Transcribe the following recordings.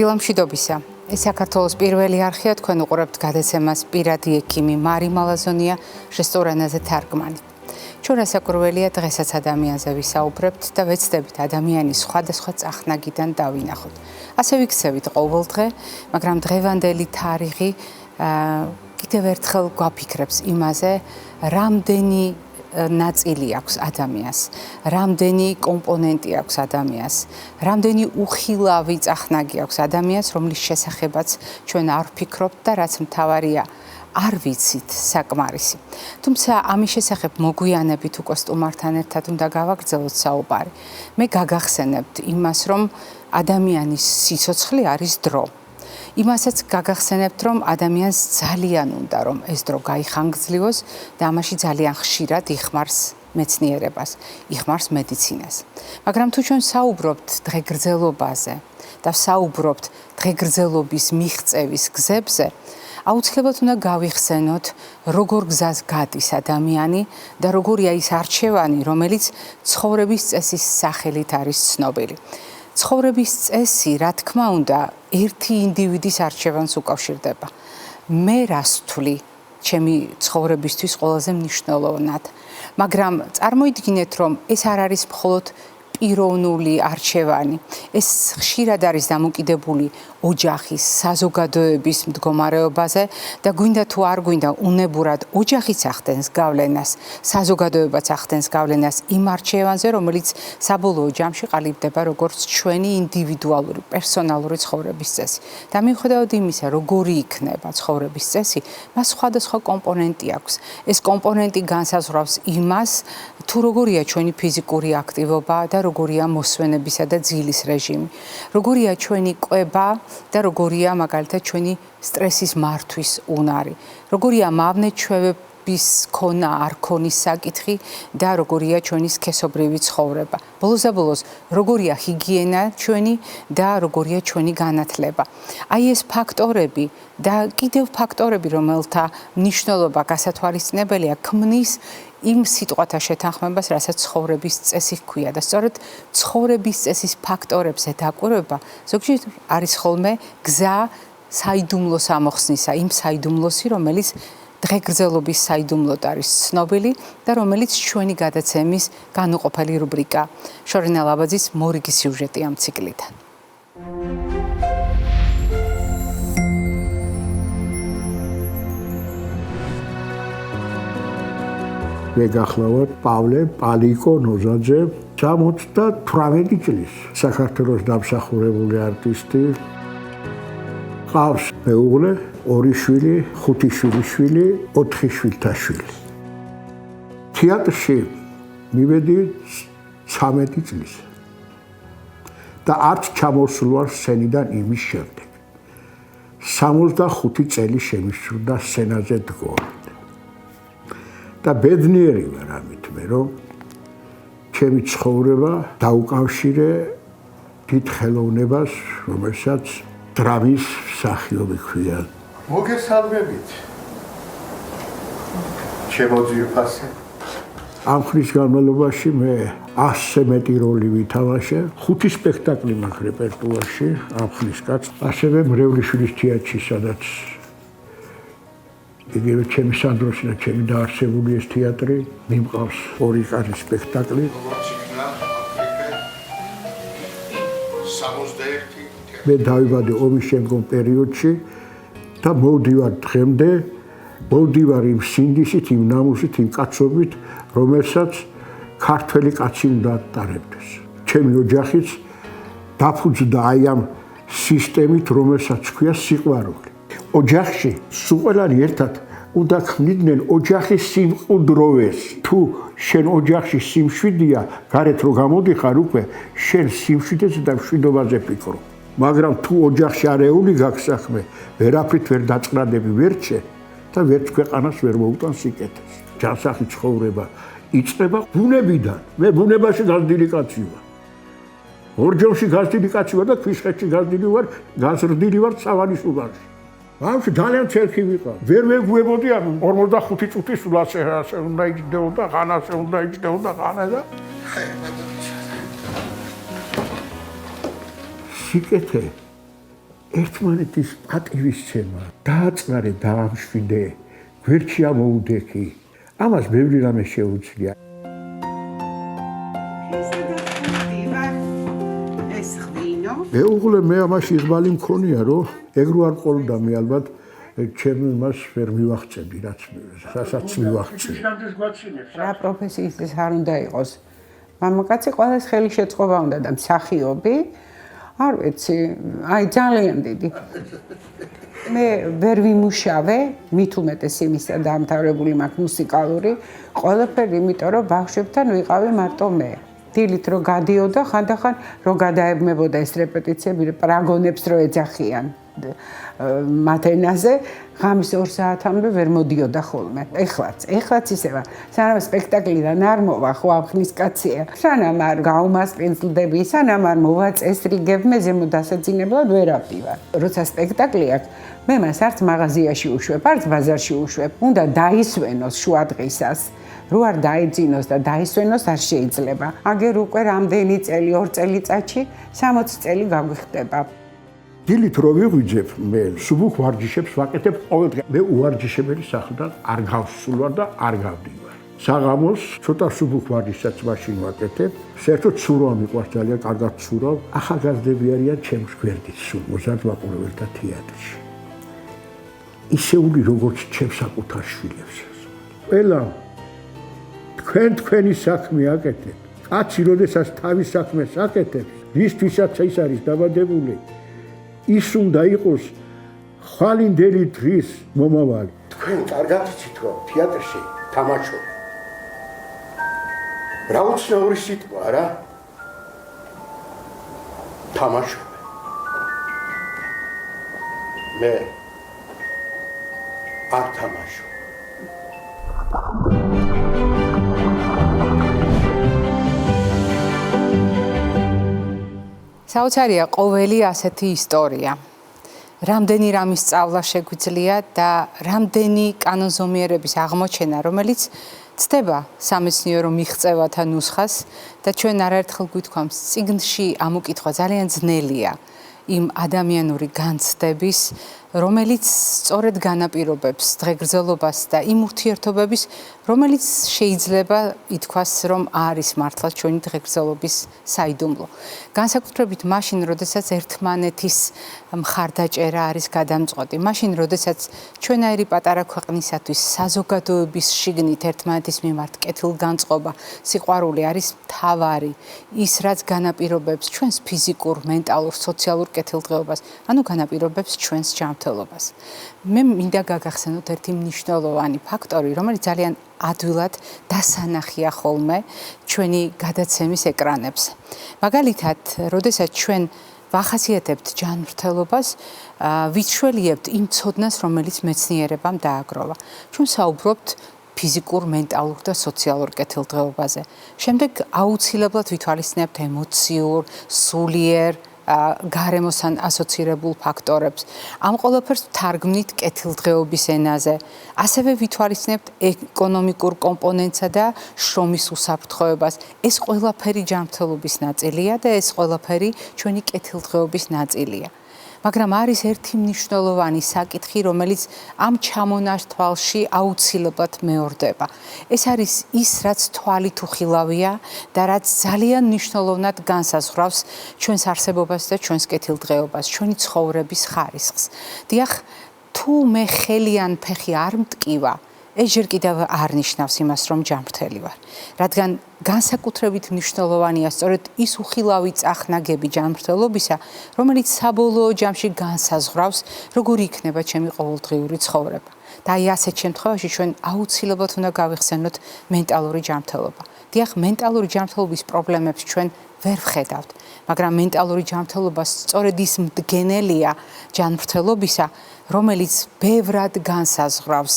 დილამშვიდობისა. ეს საქართველოს პირველი არხია, თქვენ უყურებთ გადაცემას პირადი ექიმი მარი მალაზონია, შესწორენაზე თარგმანი. ჩვენ რასაკვირველია დღესაც ადამიანზე ვისაუბრებთ და ვეცდებით ადამიანის სხვადასხვა წახნაგიდან დავინახოთ. ასე ვიქცევით ყოველდღე, მაგრამ დღევანდელი თარიღი კიდევ ერთხელ გვაფიქრებს იმაზე, რამდენი ნაწილი აქვს ადამიანს, რამდენი კომპონენტი აქვს ადამიანს, რამდენი უხილავი წახნაგი აქვს ადამიანს, რომლის შესახებაც ჩვენ არ ვფიქრობთ და რაც მთავარია, არ ვიცით საკმარისი. თუმცა ამის შესახებ მოგვიანებით უკვე სტუმართან ერთად უნდა გავაგრძელოთ საუბარი. მე გაგახსენებთ იმას, რომ ადამიანის სიცოცხლე არის დრო. იმასაც გაგახსენებთ, რომ ადამიანს ძალიან უნდა, რომ ეს დრო გაიხანგრძლივოს და ამაში ძალიან ხშირად იხმარს მეცნიერებას, იხმარს მედიცინას. მაგრამ თუ ჩვენ საუბრობთ დღეგრძელობაზე და საუბრობთ დღეგრძელობის მიღწევის გზებზე, აუცილებლად უნდა გავიხსენოთ, როგორ გზას გადის ადამიანი და როგორია ის არჩევანი, რომელიც ცხოვრების წესის სახელით არის ცნობილი. ცხოვრების წესი, რა თქმა უნდა, ერთი ინდივიდის არჩევანს უკავშირდება. მე რას ვთვლი ჩემი ცხოვრებისთვის ყველაზე მნიშვნელოვნად, მაგრამ წარმოიდგინეთ, რომ ეს არ არის მხოლოდ პიროვნული არჩევანი. ეს ხშირად არის დამოკიდებული ოჯახის, საზოგადოების მდგომარეობაზე და გვინდა თუ არ გვინდა, უნებურად ოჯახიც ახდენს გავლენას, საზოგადოებაც ახდენს გავლენას იმ არჩევანზე, რომელიც საბოლოო ჯამში ყალიბდება როგორც ჩვენი ინდივიდუალური, პერსონალური ცხოვრების წესი. და მიუხედავად იმისა, როგორი იქნება ცხოვრების წესი, მას სხვადასხვა კომპონენტი აქვს. ეს კომპონენტი განსაზღვრავს იმას, თუ როგორია ჩვენი ფიზიკური აქტივობა და როგორია მოსვენებისა და ძილის რეჟიმი, როგორია ჩვენი კვება და როგორია მაგალითად ჩვენი სტრესის მართვის უნარი, როგორია მავნე-ჩვევების ქონა არ ქონის საკითხი და როგორია ჩვენი სქესობრივი ცხოვრება. ბოლოს და ბოლოს, როგორია ჰიგიენა ჩვენი და როგორია ჩვენი განათლება. აი ეს ფაქტორები და კიდევ ფაქტორები, რომელთა მნიშვნელობა გასათვალისწინებელია, ქმნის იმ სიტყვათა შეთანხმებას, რასაც ცხოვრების წესი ჰქვია და სწორედ ცხოვრების წესის ფაქტორებზე დაკვირვება ზოგჯერ არის ხოლმე გზა საიდუმლოს ამოხსნისა, იმ საიდუმლოსი, რომელიც დღეგრძელობის საიდუმლოდ არის ცნობილი და რომელიც ჩვენი გადაცემის განუყოფელი რუბრიკა. შორენა ლაბაძის მორიგი სიუჟეტი ამ ციკლიდან. მე გახლავართ პავლე პალიკო ნოზაძე, 78 წლის საქართველოს დამსახურებული არტისტი. ყავს მეუღლე, 2 შვილი, 5 შვილიშვილი, 4 შვილთაშვილი. თეატრში მივედი 13 წლის და არც ჩამოსულ ვარ სცენიდან იმის შემდეგ. 65 წელი შემისრულდა სცენაზე დგომა. და ბედნიერი ვარ ამით მე, რომ ჩემი ცხოვრება დაუკავშირე დიდ ხელოვნებას, რომელსაც დრამის მსახიობი ქვია. მოგესალმებით. ჩემო ძვირფასე. ამ ხნის განმავლობაში მე 100-ზე მეტი როლი ვითამაშე, 5 სპექტაკლი მაქვს რეპერტუარში ამ ხნის კაც. ასევე მრევლიშვილის თეატრში, სადაც იგივე ჩემი სანდროსი და ჩემი დაარსებული ეს თეატრი, მიმყავს 2 კარი სპექტაკლი. მე დავიბადე ომის შემდგომ პერიოდში და მოვდივარ დღემდე, მოვდივარ იმ სინდისით, იმ ნამუსით, იმ კაცობით, რომელსაც ქართველი კაცი უნდა ატარებდეს. ჩემი ოჯახიც დაფუძნდა აი ამ სისტემით, რომელსაც ქვია სიყვარული. ოჯახში სულ ყველანი ერთად უნდა ქმნიდნენ ოჯახის სიმყუდროვეს. თუ შენ ოჯახში სიმშვიდეა, გარეთ რო გამოდიხარ უკვე, შენ სიმშვიდეს და მშვიდობაზე ფიქრო. მაგრამ თუ ოჯახში არეული გაქვს საქმე, ვერაფრით ვერ დაწყნადები, ვერ ჩე და ვერც ქვეყანას ვერ მოუტან სიკეთეს. ჯანსაღი ცხოვრება იწყება ბუნებიდან. მე ბუნებაში გაზრდილი კაცი ვარ. ორჯომში გაზრდილი კაცი ვარ და ქვიშხეთში გაზრდილი ვარ სავანის უბანში. ამში ძალიან ცერხი ვიყავ. ვერ მეგუებოდი ამ 45 წუთის სულ ასე უნდა იჯდებოდა, ხანაზე უნდა იჯდებოდა, ხანა და სიკეთე ერთმანეთის პატივისცემა, დააწნარე დაამშვიდე, გვერდში ამოუდექი. ამას ბევრი რამე შეუძლია. მეუღლე მე ამაში იღბალი მქონია, რომ ეგრო არ ყოლოდა მე ალბათ ჩემი მას ვერ მივახცები, რასაც მივახცები. რა პროფესიის ეს არ უნდა იყოს. მამაკაცი ყველას ხელი შეწყობა უნდა და მსახიობი, არ ვიცი, აი ძალიან დიდი. მე ვერ ვიმუშავე, მით უმეტეს იმისა დაამთავრებული მაქვს მუსიკალური, ყველაფერი იმიტომ რომ ბავშვებთან ვიყავი მარტო მე. დილით რო გადიოდა, ხანდახან რო გადაებმებოდა ეს რეპეტიციები, პრაგონებს რო ეძახიან მათ ენაზე, ღამის 2 საათამდე ვერ მოდიოდა ხოლმე. ეხლაც ისევა. სანამ სპექტაკლიდან არ მოვა, ხო ამხნის კაცია. სანამ არ გაუმასპინძლდები, სანამ არ მოვაწესრიგებ, მე ზემო დასაძინებლად ვერ ავდივარ. როცა სპექტაკლი აქვს, მე მას არც მაღაზიაში უშვებ, არც ბაზარში უშვებ. უნდა დაისვენოს შუადღისას. რო არ დაიძინოს და დაისვენოს არ შეიძლება. აგერ უკვე რამდენი წელი, 2 წელიწადში 60 წელი გაგვიხდება. დილით რო ვიღვიძებ, მე სუბუქ ვარჯიშებს ვაკეთებ ყოველდღე. მე უვარჯიშებელი სახლიდან არ გავსულვარ და არ გავდივარ. საღამოს ცოტა სუბუქ ვარჯიშსაც მაშინ ვაკეთებ. საერთოდ ცურავ მიყვარს ძალიან, კარგად ცურავ. ახალგაზრდები არიან ჩემს გვერდით სულ მოზარდ მაყურებელთა თეატრში. ისეული როგორც ჩემს საკუთარ შვილებს. ყველა თქვენი საქმე აკეთებ. კაცი როდესაც თავის საქმეს აკეთებს, ვისთვისაც ის არის დაბადებული, ის უნდა იყოს ხვალინდელი დღის მომავალი. თქვენ კარგად იცით, რომ თეატრში თამაშობ. რა უცნაური სიტყვა რა? თამაშობ. მე არ თამაშობ. საოცარია ყოველი ასეთი ისტორია. რამდენი რამის სწავლა შეგვიძლია და რამდენი კანონზომიერების აღმოჩენა, რომელიც ცდება სამეცნიერო მიღწევათა ნუსხას და ჩვენ არაერთხელ გვითქვამს, წიგნში ამოკითხვა ძალიან ძნელია იმ ადამიანური განცდების, რომელიც სწორედ განაპირობებს დღეგრძელობას და იმ ურთიერთობების, რომელიც შეიძლება ითქვას, რომ არის მართლა ჩვენი დღეგრძელობის საიდუმლო. განსაკუთრებით მაშინ, როდესაც ერთმანეთის მხარდაჭერა არის გადამწყვეტი, მაშინ, როდესაც ჩვენაირი პატარა ქვეყნისათვის საზოგადოების შიგნით ერთმანეთის მიმართ კეთილგანწყობა, სიყვარული არის მთავარი, ის რაც განაპირობებს ჩვენს ფიზიკურ, მენტალურ, სოციალურ კეთილდღეობას, ანუ განაპირობებს ჩვენს ჯანმრთელობას. მე მინდა გაგახსენოთ ერთი მნიშვნელოვანი ფაქტორი, რომელიც ძალიან ადვილად დასანახია ხოლმე ჩვენი გადაცემის ეკრანებზე. მაგალითად, როდესაც ჩვენ ვახასიათებთ ჯანმრთელობას, ვიჩველიებთ იმ ცოდნას, რომელიც მეცნიერებამ დააგროვა. ჩვენ საუბრობთ ფიზიკურ, მენტალურ და სოციალურ კეთილდღეობაზე. შემდეგ აუცილებლად ვითვალისწინებთ ემოციურ, სულიერ გარემოსთან ასოცირებულ ფაქტორებს. ამ ყველაფერს ვთარგმნით კეთილდღეობის ენაზე. ასევე ვითვალისწინებთ ეკონომიკურ კომპონენტსა და შრომის უსაფრთხოებას. ეს ყველაფერი ჯანმრთელობის ნაწილია და ეს ყველაფერი ჩვენი კეთილდღეობის ნაწილია. მაგრამ არის ერთი მნიშვნელოვანი საკითხი, რომელიც ამ ჩამონართვალში აუცილებლად მეორდება. ეს არის ის, რაც თვალით უხილავია და რაც ძალიან მნიშვნელოვნად განსაზღვრავს ჩვენს არსებობას და ჩვენს კეთილდღეობას, ჩვენი ცხოვრების ხარისხს. დიახ, თუ მე ხელი ან ფეხი არ მტკივა, ეს ჯერ კიდევ არ ნიშნავს იმას, რომ ჯანმრთელი ვარ. რადგან განსაკუთრებით მნიშვნელოვანია სწორედ ის უხილავი წახნაგები ჯანმრთელობისა, რომელიც საბოლოო ჯამში განსაზღვრავს, როგორი იქნება ჩემი ყოველდღიური ცხოვრება. და აი ასეთ შემთხვევაში ჩვენ აუცილებლად უნდა გავიხსენოთ მენტალური ჯანმრთელობა. დიახ, მენტალური ჯანმრთელობის პრობლემებს ჩვენ ვერ ვხედავთ, მაგრამ მენტალური ჯანმრთელობა სწორედ ის მდგენელია ჯანმრთელობისა, რომელიც ბევრად განსაზღვრავს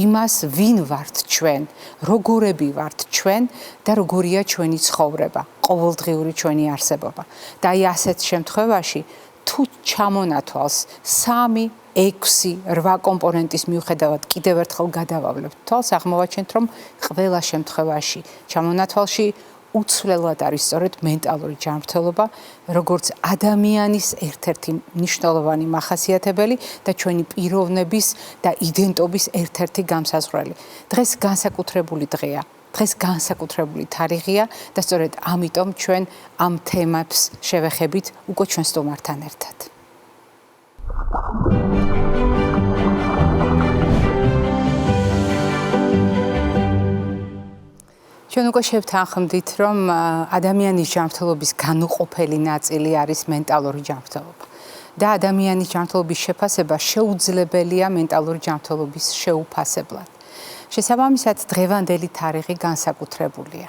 იმას, ვინ ვართ ჩვენ, როგორები ვართ ჩვენ და როგორია ჩვენი ცხოვრება, ყოველდღიური ჩვენი არსებობა. და აი ასეთ შემთხვევაში თუ ჩამონათვალს 3, 6, 8 კომპონენტის მიუხედავად კიდევ ერთხელ გადავავლებთ თვალს, აღმოვაჩენთ, რომ ყველა შემთხვევაში ჩამონათვალში უცვლელად არის სწორედ მენტალური ჯანმრთელობა, როგორც ადამიანის ერთ-ერთი მნიშვნელოვანი მახასიათებელი და ჩვენი პიროვნების და იდენტობის ერთ-ერთი გამსაზღვრელი. დღეს განსაკუთრებული დღეა. დღეს განსაკუთრებული თარიღია და სწორედ ამიტომ ჩვენ ამ თემებს შევეხებით უკვე ჩვენ სტუმართან ერთად. ჩვენ უკვე შევთანხმდით, რომ ადამიანის ჯანმრთელობის განუყოფელი ნაწილი არის მენტალური ჯანმრთელობა. და ადამიანის ჯანმრთელობის შეფასება შეუძლებელია მენტალური ჯანმრთელობის შეუფასებლად. შესაბამისად, დღევანდელი თარიღი განსაკუთრებულია.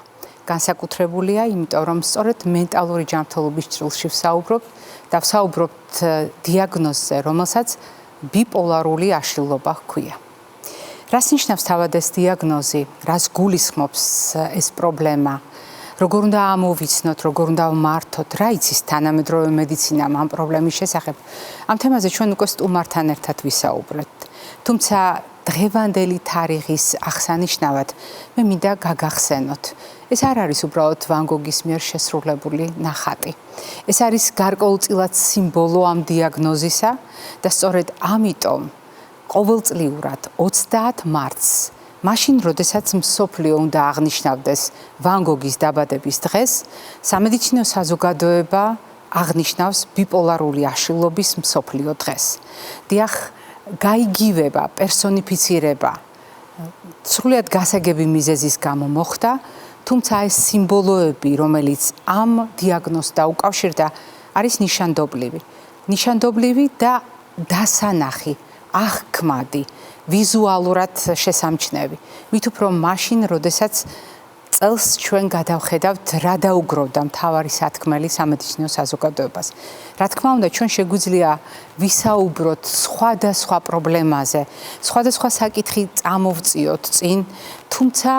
განსაკუთრებულია, იმიტომ რომ სწორედ მენტალური ჯანმრთელობის ჭრილში ვსაუბრობთ და ვსაუბრობთ დიაგნოზზე, რომელსაც ბიპოლარული აშლილობა ჰქვია. რას ნიშნავს თავად ეს დიაგნოზი? რას გულისხმობს ეს პრობლემა? როგორ უნდა ამოვიცნოთ, როგორ უნდა ვმართოთ, რა იცის თანამედროვე მედიცინამ ამ პრობლემის შესახებ? ამ თემაზე ჩვენ უკვე სტუმართან ერთად ვისაუბრეთ. თუმცა დღევანდელი თარიღის აღსანიშნავად მე მინდა გაგახსენოთ. ეს არ არის უბრალოდ ვან გოგის მიერ შესრულებული ნახატი. ეს არის გარკვეულწილად სიმბოლო ამ დიაგნოზისა და სწორედ ამიტომ ყოველწლიურად 30 მარტს, მაშინ როდესაც მსოფლიო უნდა აღნიშნავდეს ვან გოგის დაბადების დღეს, სამედიცინო საზოგადოება აღნიშნავს ბიპოლარული აშლილობის მსოფლიო დღეს. დიახ, გაიგივება, პერსონიფიცირება სრულიად გასაგები მიზეზის გამო მოხდა, თუმცა ეს სიმბოლოები, რომელიც ამ დიაგნოზს დაუკავშირდა, არის ნიშანდობლივი. ნიშანდობლივი და დასანახი, აღქმადი, ვიზუალურად შესამჩნევი. მით უფრო მაშინ, როდესაც წელს ჩვენ გადავხედავთ რა დაუგროვდა მთავარი სათქმელი სამედიცინო საზოგადოებას. რა თქმა უნდა, ჩვენ შეგვიძლია ვისაუბროთ სხვადასხვა პრობლემაზე, სხვადასხვა საკითხი წამოვწიოთ წინ, თუმცა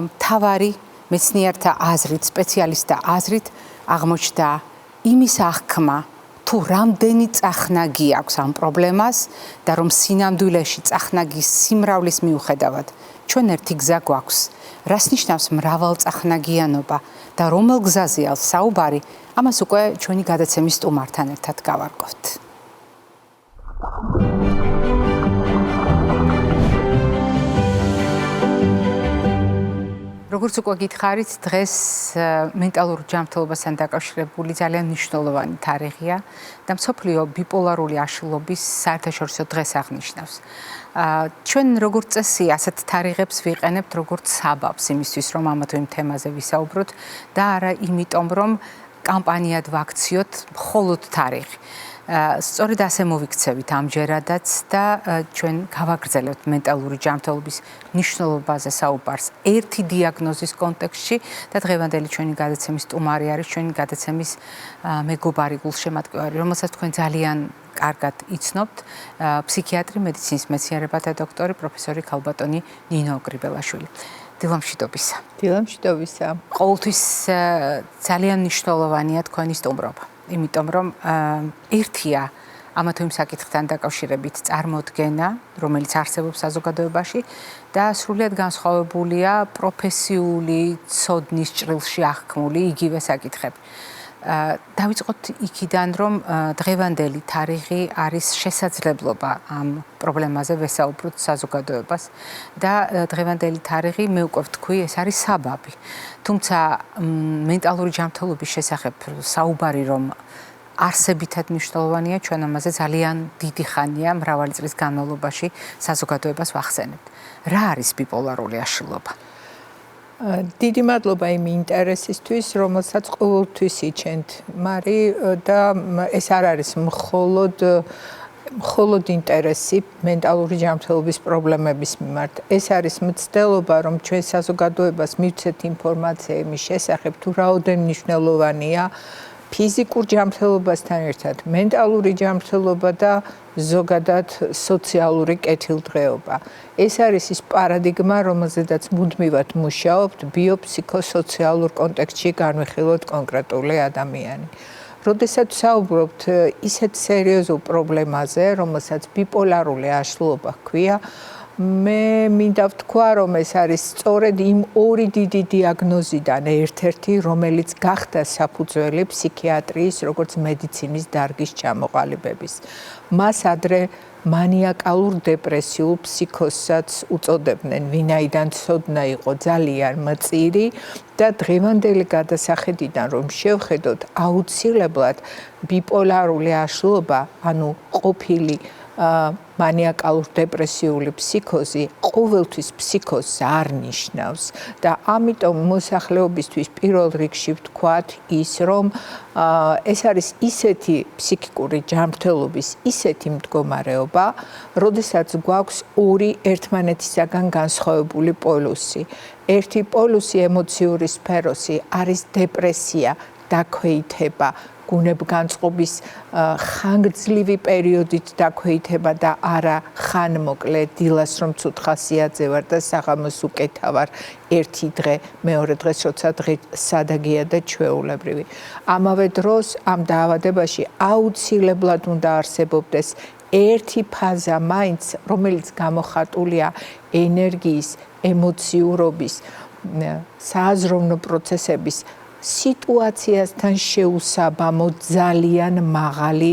მთავარი მეცნიერთა აზრით, სპეციალისტთა აზრით აღმოჩნდა იმის აღქმა, თუ რამდენი წახნაგი აქვს ამ პრობლემას და რომ სინამდვილეში წახნაგის სიმრავლის მიუხედავად ჩვენ ერთი გზა გვაქვს. რას ნიშნავს მრავალწახნაგიანობა და რომელ გზაზეა საუბარი, ამას უკვე ჩვენი გადაცემის სტუმართან ერთად გავარკვევთ. როგორც უკვე გითხარით, დღეს მენტალურ ჯანმრთელობასთან დაკავშირებული ძალიან მნიშვნელოვანი თარიღია და მსოფლიო ბიპოლარული აშლილობის საერთაშორისო დღეს აღნიშნავს. ჩვენ როგორც წესი ასეთ თარიღებს ვიყენებთ როგორც საბაბს იმისთვის, რომ ამა თუ იმ თემაზე ვისაუბროთ და არა იმიტომ, რომ კამპანიად ვაქციოთ მხოლოდ თარიღი. სწორედ ასე მოვიქცევით ამჯერადაც და ჩვენ გავაგრძელებთ მენტალური ჯანმრთელობის მნიშვნელობაზე საუბარს ერთი დიაგნოზის კონტექსტში და დღევანდელი ჩვენი გადაცემის სტუმარი არის ჩვენი გადაცემის მეგობარი გულშემატკივარი, რომელსაც თქვენ ძალიან კარგად იცნობთ, ფსიქიატრი, მედიცინის მეცნიერებათა დოქტორი, პროფესორი ქალბატონი ნინო გრიბელაშვილი. დილამშვიდობისა. დილამშვიდობისა. ყოველთვის ძალიან მნიშვნელოვანია თქვენი სტუმრობა. იმიტომ რომ ერთია ამა თუ იმ საკითხთან დაკავშირებით წარმოდგენა, რომელიც არსებობს საზოგადოებაში და სრულიად განსხვავებულია პროფესიული ცოდნის ჭრილში აღქმული იგივე საკითხები. დავიწყოთ იქიდან, რომ დღევანდელი თარიღი არის შესაძლებლობა ამ პრობლემაზე ვესაუბროთ საზოგადოებას და დღევანდელი თარიღი მე უკვე ვთქვი, ეს არის საბაბი. თუმცა მენტალური ჯანმრთელობის შესახებ საუბარი რომ არსებითად მნიშვნელოვანია, ჩვენ ამაზე ძალიან დიდი ხანია, მრავალი წლის განმავლობაში საზოგადოებას ვახსენებთ. რა არის ბიპოლარული აშლილობა? დიდი მადლობა იმ ინტერესისთვის, რომელსაც ყოველთვის იჩენთ, მარი და ეს არ არის მხოლოდ ინტერესი მენტალური ჯანმრთელობის პრობლემების მიმართ. ეს არის მცდელობა, რომ ჩვენ საზოგადოებას მივცეთ ინფორმაცია იმის შესახებ, თუ რაოდენ მნიშვნელოვანია ფიზიკურ ჯანმრთელობასთან ერთად მენტალური ჯანმრთელობა და ზოგადად სოციალური კეთილდღეობა. ეს არის ის პარადიგმა, რომელზედაც მუდმივად მუშაობთ ბიოფსიქოსოციალურ კონტექსტში განვიხილოთ კონკრეტული ადამიანი. როდესაც ვსაუბრობთ ისეთ სერიოზულ პრობლემაზე, რომელსაც ბიპოლარული აშლილობა ჰქვია, მე მინდა ვთქვა, რომ ეს არის სწორედ იმ ორი დიდი დიაგნოზიდან ერთ-ერთი, რომელიც გახდა საფუძველი ფსიქიატრიის, როგორც მედიცინის დარგის ჩამოყალიბების. მას ადრე მანიაკალურ დეპრესიულ ფსიქოზსაც უწოდებდნენ, ვინაიდან ცოდნა იყო ძალიან მწირი და დღევანდელი გადასახედიდან რომ შევხედოთ, აუცილებლად ბიპოლარული აშლილობა, ანუ ყოფილი მანიაკალურ დეპრესიული ფსიქოზი ყოველთვის ფსიქოზს არ ნიშნავს და ამიტომ მოსახლეობისთვის პირველ რიგში ვთქვათ ის, რომ ეს არის ისეთი ფსიქიკური ჯანმრთელობის ისეთი მდგომარეობა, როდესაც გვაქვს ორი ერთმანეთისაგან განსხვავებული პოლუსი. ერთი პოლუსი ემოციური სფეროსი არის დეპრესია, დაქვეითება, გუნებგანწყობის ხანგრძლივი პერიოდით დაქვეითება და არა ხანმოკლე, დილას რომ ცუდ ხასიათზე ვარ და საღამოს უკეთავარ ერთი დღე, მეორე დღეს როცა დღე სადაგია და ჩვეულებრივი. ამავე დროს ამ დაავადებაში აუცილებლად უნდა არსებობდეს ერთი ფაზა მაინც, რომელიც გამოხატულია ენერგიის, ემოციურობის, სააზროვნო პროცესების სიტუაციასთან შეუსაბამო ძალიან მაღალი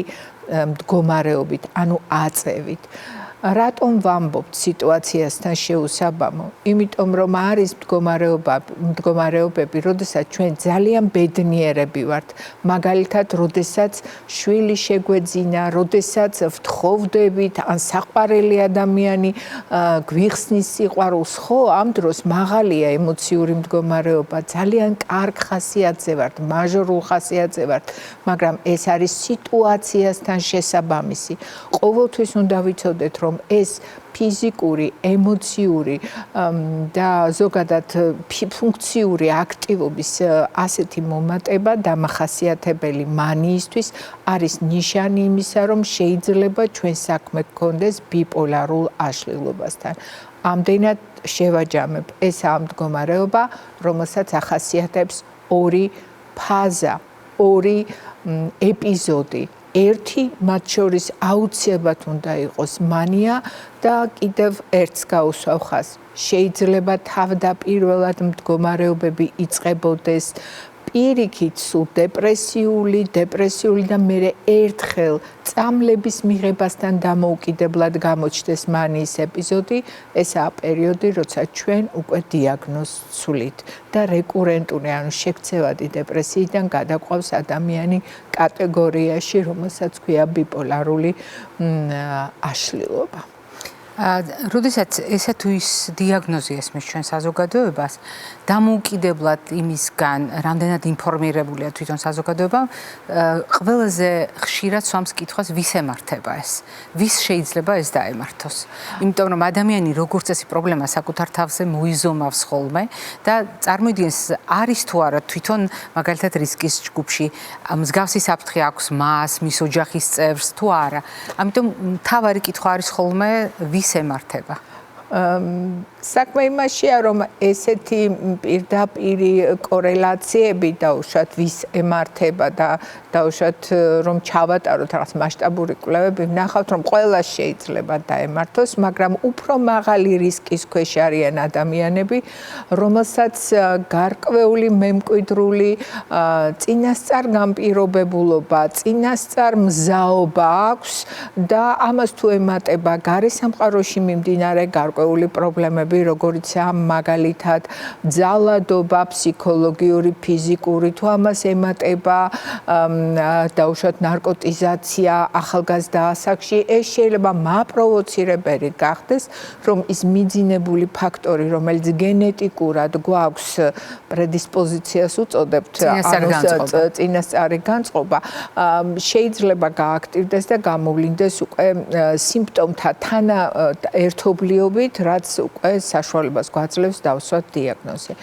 მდგომარეობით, ანუ აწევით. რატომ ვამბობთ სიტუაციასთან შეუსაბამო? იმიტომ რომ არის მდგომარეობები, როდესაც ჩვენ ძალიან ბედნიერები ვართ, მაგალითად, როდესაც შვილი შეგვეძინა, როდესაც ვთხოვდებით, ან საყვარელი ადამიანი გვიხსნის სიყვარულს, ხო, ამ დროს მაღალია ემოციური მდგომარეობა, ძალიან კარგ ხასიათზე ვართ, მაჟორულ ხასიათზე ვართ, მაგრამ ეს არის სიტუაციასთან შესაბამისი. ყოველთვის უნდა ვიცოდეთ, რომ ეს ფიზიკური, ემოციური და ზოგადად ფუნქციური აქტივობის ასეთი მომატება დამახასიათებელი მანიისთვის არის ნიშანი იმისა, რომ შეიძლება ჩვენ საქმე გქონდეს ბიპოლარულ აშლილობასთან. ამდენად შევაჯამებ, ეს ამ მდგომარეობა, რომელსაც ახასიათებს ორი ფაზა, ორი ეპიზოდი. ერთი მათ შორის აუცილებლად უნდა იყოს მანია და კიდევ ერთს გაუსვავ ხაზს. შეიძლება თავდაპირველად მდგომარეობები იწყებოდეს პირიქით სულ დეპრესიული და მერე ერთხელ წამლების მიღებასთან დამოუკიდებლად გამოჩნდეს მანიის ეპიზოდი, ესაა პერიოდი, როცა ჩვენ უკვე დიაგნოზს ვცვლით და რეკურენტული, ანუ შექცევადი დეპრესიიდან გადაყვავს ადამიანი კატეგორიაში, რომელსაც ქვია ბიპოლარული აშლილობა. როდესაც ესა თუ ის დიაგნოზი ესმის ჩვენ საზოგადოებას, დამოუკიდებლად იმისგან, რამდენად ინფორმირებულია თვითონ საზოგადოება, ყველაზე ხშირად swams კითხვას ვის ემართება ეს? ვის შეიძლება ეს დაემართოს? იმიტომ რომ ადამიანი როგორც წესი პრობლემას საკუთარ თავზე მოიზომავს ხოლმე და წარმოიდგენს არის თუ არა თვითონ მაგალითად რისკის ჯგუფში, მსგავსი საფრთხე აქვს მას, მის ოჯახის წევრს თუ არა. ამიტომ მთავარი კითხვა არის ხოლმე ვის ემართება? საქმე იმაშია, რომ ესეთი პირდაპირი კორელაციები დაუშვათ ვის ემართება და დაუშვათ რომ ჩავატაროთ რაღაც მასშტაბური კვლევები, ვნახავთ რომ ყველას შეიძლება დაემართოს, მაგრამ უფრო მაღალი რისკის ქვეშ არიან ადამიანები, რომელსაც გარკვეული მემკვიდრული წინასწარ განპირობებულობა, წინასწარ მზაობა აქვს და ამას თუ ემატება გარესამყაროში მიმდინარე გარკვეული პრობლემები, როგორიცაა მაგალითად ძალადობა, ფსიქოლოგიური, ფიზიკური, თუ ამას ემატება დაუშვათ ნარკოტიზაცია ახალგაზრდა ასაკში, ეს შეიძლება მაპროვოცირებელი გახდეს, რომ ის მიძინებული ფაქტორი, რომელიც გენეტიკურად გვაქვს პრედისპოზიციას უწოდებთ, წინასწარი განწყობა, შეიძლება გააქტივდეს და გამოვლინდეს უკვე სიმპტომთა თანაერთობლიობით, რაც უკვე საშუალებას გვაძლევს დავსვათ დიაგნოზი.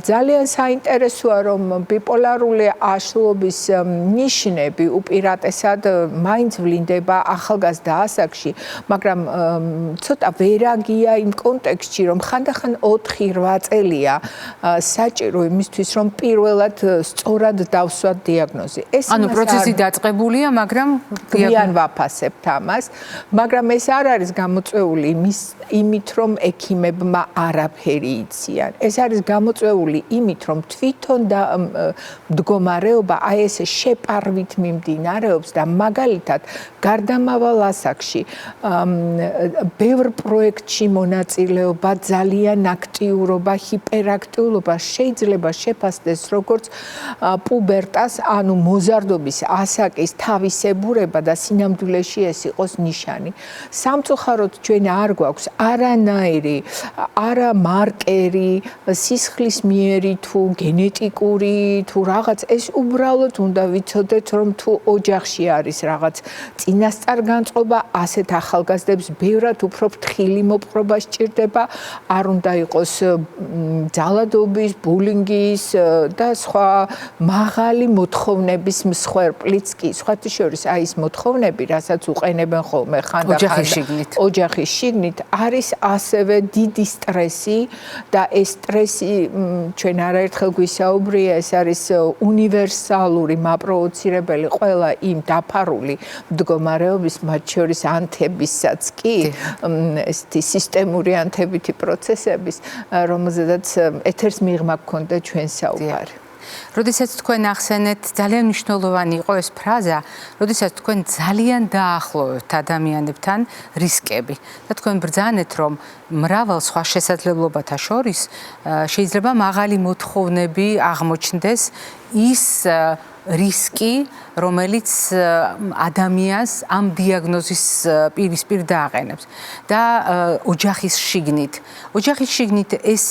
ძალიან საინტერესოა, რომ ბიპოლარული აშლილობის ნიშნები უპირატესად მაინც ვლინდება ახალგაზრდა ასაკში, მაგრამ ცოტა ვერაგია იმ კონტექსტში, რომ ხანდახან 4-8 წელია საჭირო იმისთვის, რომ პირველად სწორად დავსვათ დიაგნოზი. ანუ პროცესი დაწყებულია, მაგრამ გვიან ვაფასებთ ამას, მაგრამ ეს არ არის გამოწვეული იმით, რომ ექიმებმა არაფერი იციან. ეს არის გამოწვეული იმით, რომ თვითონ მდგომარეობა აი ესე შეპარვით მიმდინარეობს და მაგალითად გარდამავალ ასაკში ბევრ პროექტში მონაწილეობა, ძალიან აქტიურობა, ჰიპერაქტიულობა შეიძლება შეფასდეს როგორც პუბერტას, ანუ მოზარდობის ასაკის თავისებურება და სინამდვილეში ეს იყოს ნიშანი. სამწუხაროდ ჩვენ არ გვაქვს არანაირი არა მარკერი, სისხლისმიერი თუ გენეტიკური თუ რაღაც ეს უბრალოდ უნდა ვიცოდეთ რომ თუ ოჯახში არის რაღაც წინასწარ განწყობა, ასეთ ახალგაზრდებს ბევრად უფრო ფრთხილი მოპყრობა სჭირდება, არ უნდა იყოს ძალადობის, ბულინგის და სხვა მაღალი მოთხოვნების მსხვერპლიც კი. სხვათა შორის აი ეს მოთხოვნები, რასაც უყენებენ ხოლმე ხანდახან ოჯახის შიგნით, არის ასევე დიდი სტრესი და ეს სტრესი ჩვენ არაერთხელ გვისაუბრია, ეს არის უნივერსალური მაპროვოცირებელი ყველა იმ დაფარული მდგომარეობის, მათ შორის ანთებისაც კი, ესეთი სისტემური ანთებითი პროცესების, რომელზედაც ეთერს მიღმა გქონდა ჩვენ საუბარი. როდესაც თქვენ ახსენეთ, ძალიან მნიშვნელოვანი იყო ეს ფრაზა, როდესაც თქვენ ძალიან დაახლოვებთ ადამიანებთან რისკები და თქვენ ბრძანეთ, რომ მრავალ სხვა შესაძლებლობათა შორის შეიძლება მაღალი მოთხოვნები აღმოჩნდეს ის რისკი, რომელიც ადამიანს ამ დიაგნოზის პირისპირ დააყენებს და ოჯახის შიგნით ეს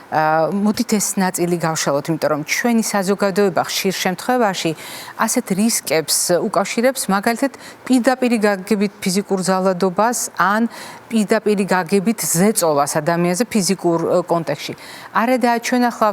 მოდით ეს ნაწილი გავშალოთ, იმიტომ რომ ჩვენი საზოგადოება ხშირ შემთხვევაში ასეთ რისკებს უკავშირებს მაგალითად პირდაპირი გაგებით ფიზიკურ ძალადობას ან პირდაპირი გაგებით ზეწოლას ადამიანზე ფიზიკურ კონტექსტში. არა ჩვენ ახლა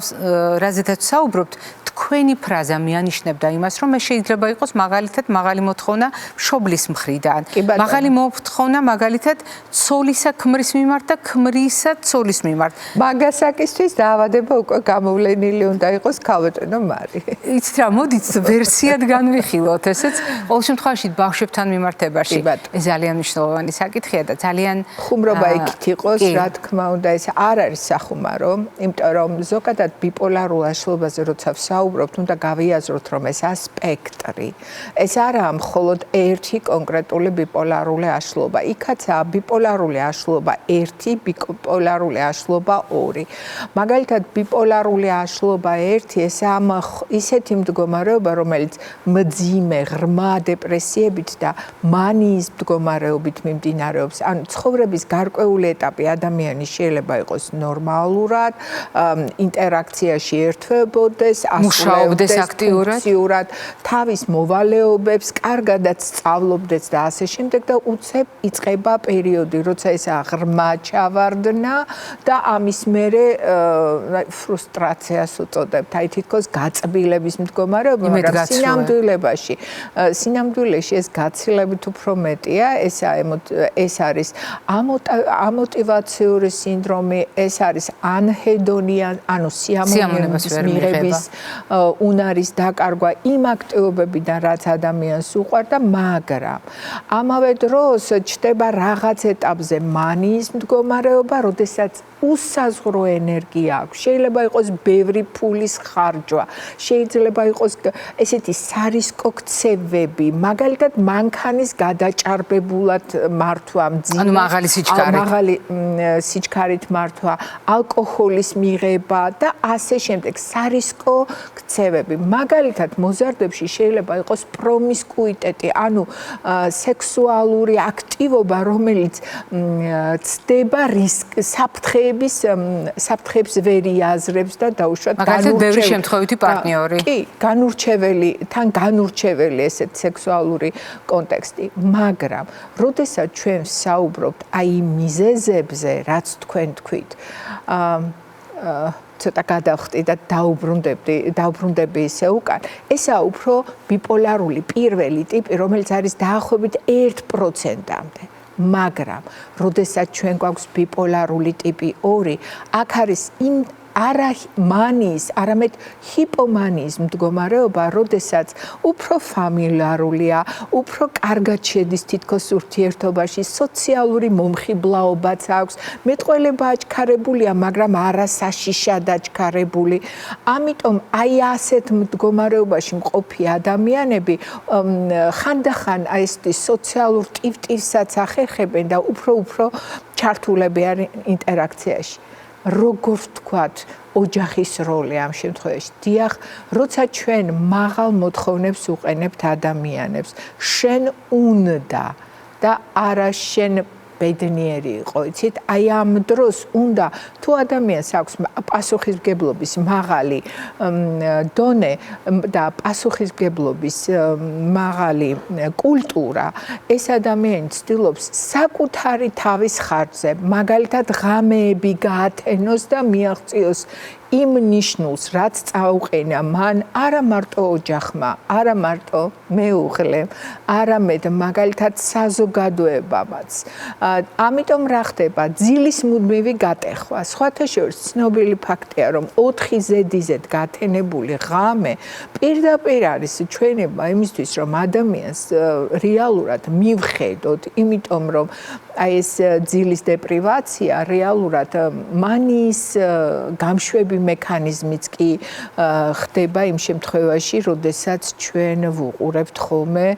რაზედაც საუბრობთ, თქვენი ფრაზა მიანიშნებდა იმას, რომ ეს შეიძლება იყოს მაგალითად მაღალი მოთხოვნა მშობლის მხრიდან. მაღალი მოთხოვნა მაგალითად ცოლისა ქმრის მიმართ და ქმრისა ცოლის მიმართ. მაგასაკისთვის დაავადება უკვე გამოვლენილი უნდა იყოს ქალბატონო მარი. იცით რა, მოდით ვერსიად განვიხილოთ, ესეც ყოველ შემთხვევაში ბავშვებთან მიმართებაში. ეს ძალიან მნიშვნელოვანი საკითხია და ძალიან ხუმრობა იქით იყოს, რა თქმა უნდა, ეს არ არის სახუმარო, იმიტომ რომ ზოგადად ბიპოლარულ აშლობაზე როცა ვსაუბრობთ, უნდა გავიაზროთ, რომ ეს ასპექტრი, ეს არაა მხოლოდ ერთი კონკრეტული ბიპოლარული აშლობა. იქაცაა ბიპოლარული აშლობა 1, ბიპოლარული აშლობა 2. მაგალითად, ბიპოლარული აშლობა 1 ეს ისეთი მდგომარეობა, რომელიც მძიმე, ღრმა დეპრესიებით და მანიის მდგომარეობით მიმდინარეობს. ანუ ცხოვრების გარკვეული ეტაპი ადამიანი შეიძლება იყოს ნორმალურად, ინტერაქციაში ერთვებოდეს, მუშაობდეს აქტიურად, თავის მოვალეობებს კარგადაც სწავლობდეს და ასე შემდეგ და უცებ იწყება პერიოდი, როცა ეს ღრმა ჩავარდნა და ამის მერე ფრუსტრაციას უწოდებთ. აი თითქოს გაწბილების მდგომარეობა, მაგრამ სინამდვილეში ეს გაცილებით უფრო მეტია, ეს არის ამოტივაციური სინდრომი, ეს არის ანჰედონია, ანუ სიამოვნების მიღების უნარის დაკარგვა იმ აქტივობებიდან, რაც ადამიანს უყვარდა, მაგრამ ამავე დროს ჩნდება რაღაც ეტაპზე მანიის მდგომარეობა, როდესაც უსაზღვრო ენერგია აქვს. შეიძლება იყოს ბევრი ფულის ხარჯვა, შეიძლება იყოს ესეთი სარისკო ქცევები, მაგალითად მანქანის გადაჭარბებულად მართვა, ანუ მაღალი სიჩქარით მართვა, ალკოჰოლის მიღება და ასე შემდეგ, სარისკო ქცევები. მაგალითად, მოზარდებში შეიძლება იყოს პრომისკუიტეტი, ანუ სექსუალური აქტივობა, რომელიც ცდება საფრთხეებს ვერ იაზრებს და დაუშვათ განურჩეველი ესეთ სექსუალური კონტექსტი. მაგრამ, როდესაც ჩვენ ვსაუბრობთ აი მიზეზებზე, რაც თქვენ თქვით, ცოტა გადავხტი და დაუბრუნდები ისე უკან. ესაა უფრო ბიპოლარული პირველი ტიპი, რომელიც არის დაახლოებით 1%-მდე. მაგრამ, როდესაც ჩვენ გვაქვს ბიპოლარული ტიპი 2, აქ არის არა მანიის, არამედ ჰიპომანიის მდგომარეობა, როდესაც უფრო ფამილიარულია, უფრო კარგად შედის თითქოს ურთიერთობაში, სოციალური მომხიბლაობაც აქვს, მეტყველება აჩქარებულია, მაგრამ არა საშიშად აჩქარებული. ამიტომ აი ასეთ მდგომარეობაში მყოფი ადამიანები ხანდახან ეს სოციალურ ტივტივსაც ახერხებენ და უფრო ჩართულები არიან ინტერაქციაში. როგორ ვთქვათ, ოჯახის როლი ამ შემთხვევაში. დიახ, როცა ჩვენ მაღალ მოთხოვნებს უყენებთ ადამიანებს, შენ უნდა და არა შენ ბედნიერი იყო, იცით? აი ამ დროს უნდა თუ ადამიანს აქვს პასუხისმგებლობის მაღალი დონე და პასუხისმგებლობის მაღალი კულტურა, ეს ადამიანი ცდილობს საკუთარი თავის ხარჯზე, მაგალითად ღამეები გაათენოს და მიაღწიოს იმ ნიშნულს, რაც წაუყენა მან არა მარტო ოჯახმა, არა მარტო მეუღლემ, არამედ მაგალითად საზოგადოებამაც. ამიტომ რა ხდება? ძილის მუდმივი გატეხვა. სხვათა შორის ცნობილი ფაქტია, რომ 4 ზედიზედ გათენებული ღამე პირდაპირ არის ჩვენება იმისთვის, რომ ადამიანს რეალურად მივხედოთ, იმიტომ რომ აი ეს ძილის დეპრივაცია რეალურად მანიის გამშვები მექანიზმიც კი ხდება იმ შემთხვევაში, როდესაც ჩვენ ვუყურებთ ხოლმე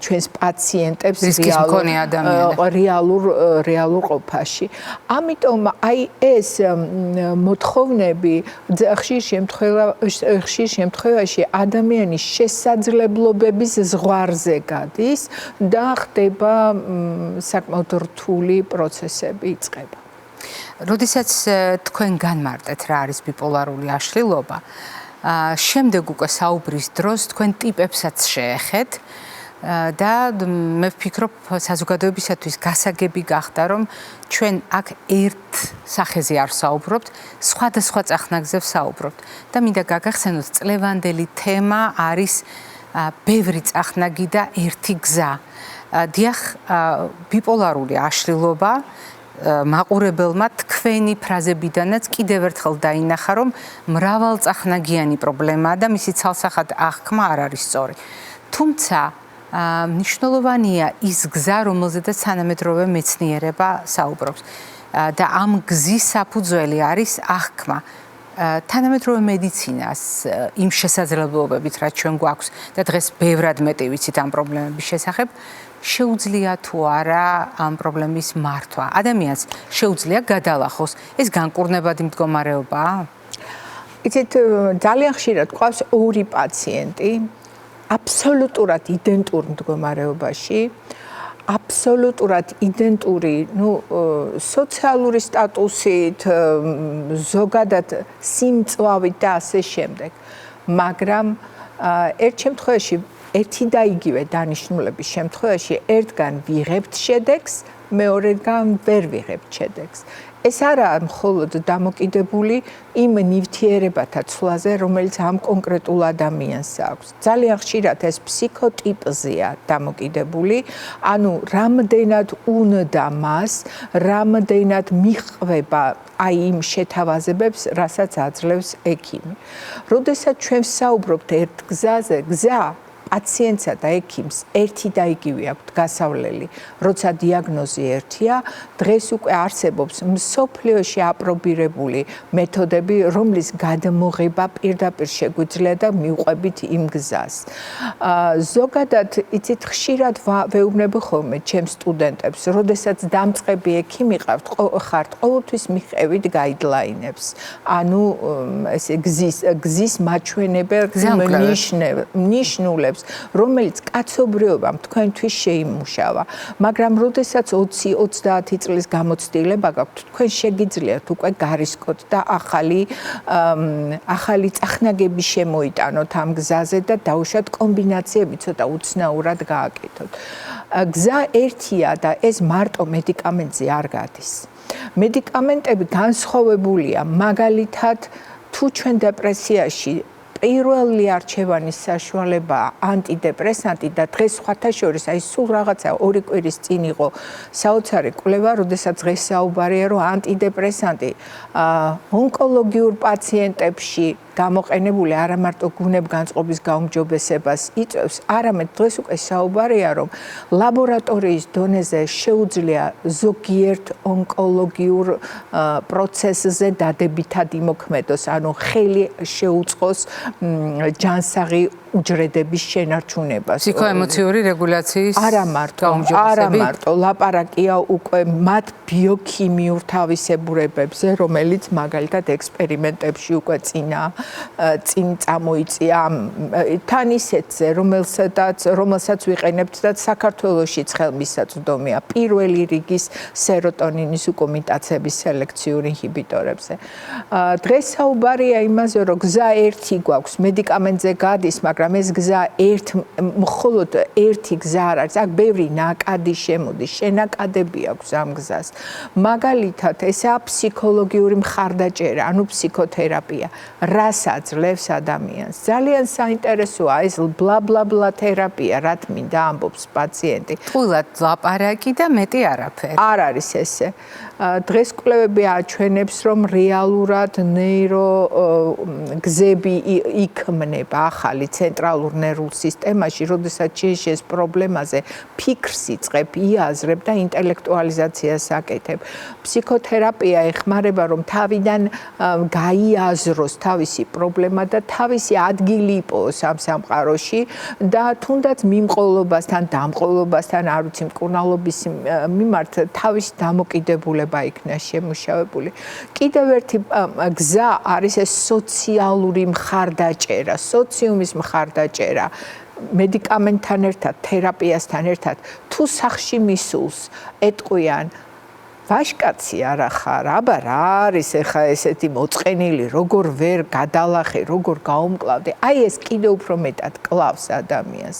ჩვენს პაციენტებს რეალურ ყოფაში. ამიტომ აი ეს მოთხოვნები ხშირ შემთხვევაში ადამიანის შესაძლებლობების ზღვარზე გადის და ხდება საკმაოდ რთული პროცესები იწყება. როდესაც თქვენ განმარტეთ რა არის ბიპოლარული აშლილობა, შემდეგ უკვე საუბრის დროს თქვენ ტიპებსაც შეეხეთ და მე ვფიქრობ საზოგადოებისათვის გასაგები გახდა, რომ ჩვენ აქ ერთ სახეზე არ ვსაუბრობთ, სხვადასხვა წახნაგზე ვსაუბრობთ და მინდა გაგახსენოთ, წლევანდელი თემა არის ბევრი წახნაგი და ერთი გზა. დიახ, ბიპოლარული აშლილობა მაყურებელმა თქვენი ფრაზებიდანაც კიდევ ერთხელ დაინახა, რომ მრავალწახნაგიანი პრობლემაა და მისი ცალსახად აღქმა არ არის სწორი. თუმცა მნიშვნელოვანია ის გზა, რომელზედაც თანამედროვე მეცნიერება საუბრობს და ამ გზის საფუძველი არის აღქმა. თანამედროვე მედიცინას იმ შესაძლებლობებით, რაც ჩვენ გვაქვს და დღეს ბევრად მეტი ვიცით ამ პრობლემების შესახებ, შეუძლია თუ არა ამ პრობლემის მართვა. ადამიანს შეუძლია გადალახოს. ეს განკურნებადი მდგომარეობაა? იცით, ძალიან ხშირად გვყავს ორი პაციენტი აბსოლუტურად იდენტურ მდგომარეობაში, აბსოლუტურად იდენტური, სოციალური სტატუსით, ზოგადად სიმწვავით და ასე შემდეგ. მაგრამ ერთ შემთხვევაში ერთი და იგივე დანიშნულების შემთხვევაში ერთგან ვიღებთ შედეგს, მეორედგან ვერ ვიღებთ შედეგს. ეს არაა მხოლოდ დამოკიდებული იმ ნივთიერებათა ცვლაზე, რომელიც ამ კონკრეტულ ადამიანს აქვს. ძალიან ხშირად ეს ფსიქოტიპზეა დამოკიდებული, ანუ რამდენად უნდა მას, რამდენად მიჰყვება აი იმ შეთავაზებებს, რასაც აძლევს ექიმი. როდესაც ჩვენ ვსაუბრობთ ერთ გზაზე, გზა პაციენტსა და ექიმს ერთი და იგივე აქვთ გასავლელი, როცა დიაგნოზი ერთია, დღეს უკვე არსებობს მსოფლიოში აპრობირებული მეთოდები, რომლის გადმოღება პირდაპირ შეგვიძლია და მივყვებით იმ გზას. ზოგადად, იცით, ხშირად ვეუბნები ხოლმე ჩემს სტუდენტებს, როდესაც დამწყები ექიმი ხართ, ყოველთვის მიყევით გაიდლაინებს. ანუ ესე გზის მაჩვენებელ ნიშნულებს, რომელიც კაცობრიობამ თქვენთვის შეიმუშავა, მაგრამ როდესაც 20-30 წლის გამოცდილება გაქვთ, თქვენ შეგიძლიათ უკვე გარისკოთ და ახალი წახნაგები შემოიტანოთ ამ გზაზე და დაუშვათ კომბინაციები ცოტა უცნაურად გააკეთოთ. გზა ერთია და ეს მარტო მედიკამენტზე არ გადის. მედიკამენტები განსხვავებულია, მაგალითად, თუ ჩვენ დეპრესიაში პირველი არჩევანის საშუალება ანტიდეპრესანტი და დღეს სხვათა შორის აი სულ რაღაცა 2 კვირის წინ იყო საოცარი კვლევა, როდესაც დღეს საუბარია, რომ ანტიდეპრესანტი ონკოლოგიურ პაციენტებში გამოყენებული არა მარტო გუნებგანწყობის გაუმჯობესებას იწვევს, არამედ დღეს უკვე საუბარია, რომ ლაბორატორიის დონეზე შეუძლია ზოგიერთ ონკოლოგიურ პროცესზე დადებითად იმოქმედოს, ანუ ხელი შეუწყოს ჯანსაღი უჯრედების შენარჩუნებას. ფსიქოემოციური რეგულაციის არა მარტო ლაპარაკია უკვე მათ ბიოქიმიურ თავისებურებებზე, რომელიც მაგალითად ექსპერიმენტებში უკვე წინ წამოიწია თან ისეთზე, რომელსაც ვიყენებთ და საქართველოშიც ხელმისაწვდომია პირველი რიგის სეროტონინის უკომიტაცების სელექციურ ინჰიბიტორებზე. დღეს საუბარია იმაზე, რომ გზა ერთი გვაქვს, მედიკამენტზე გადის, მაგრამ ეს გზა მხოლოდ ერთი გზა არ არის. აქ ბევრი ნაკადი შემოდის, შენაკადები აქვს ამ გზას. მაგალითად, ესაა ფსიქოლოგიური მხარდაჭერა, ანუ ფსიქოთერაპია. რას აძლევს ადამიანს? ძალიან საინტერესოა ეს ბლა თერაპია, რა თმინდა ამბობს პაციენტი. ტყუილად ლაპარაკი და მეტი არაფერი. არ არის ესე. დღეს კვლევები აჩვენებს, რომ რეალურად გზები იქმნება ახალი ცენტრალურ ნერვულ სისტემაში, როდესაც შეშეს პრობლემაზე ფიქრს იწყებ, იაზრებ და ინტელექტუალიზაციას აკეთებ. ფსიქოთერაპია ეხმარება, რომ თავიდან გაიაზროს თავისი პრობლემა და თავისი ადგილი იპოვოს ამ სამყაროში და თუნდაც მიმყოლობასთან, დამყოლობასთან, არ ვიცი, მკურნალობის მიმართ თავისი დამოკიდებულება იქნა შემუშავებული. კიდევ ერთი გზა არის ეს სოციალური მხარდაჭერა, სოციუმის მხარდაჭერა. მედიკამენტთან ერთად, თერაპიასთან ერთად, თუ სახლში მისულს ეტყვიან ვაჟკაცი არა ხარ, აბა რა არის ეხა ესეთი მოწყენილი, როგორ ვერ გადალახე, როგორ გაუმკლავდი. აი ეს კიდევ უფრო მეტად კლავს ადამიანს.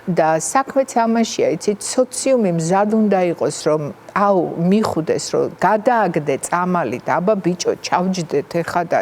და საქმეც ამაშია, იცით, სოციუმი მზად უნდა იყოს, რომ მიხუდეს, რომ გადააგდე წამალით, აბა ბიჭო, ჩავჯდეთ ეხა და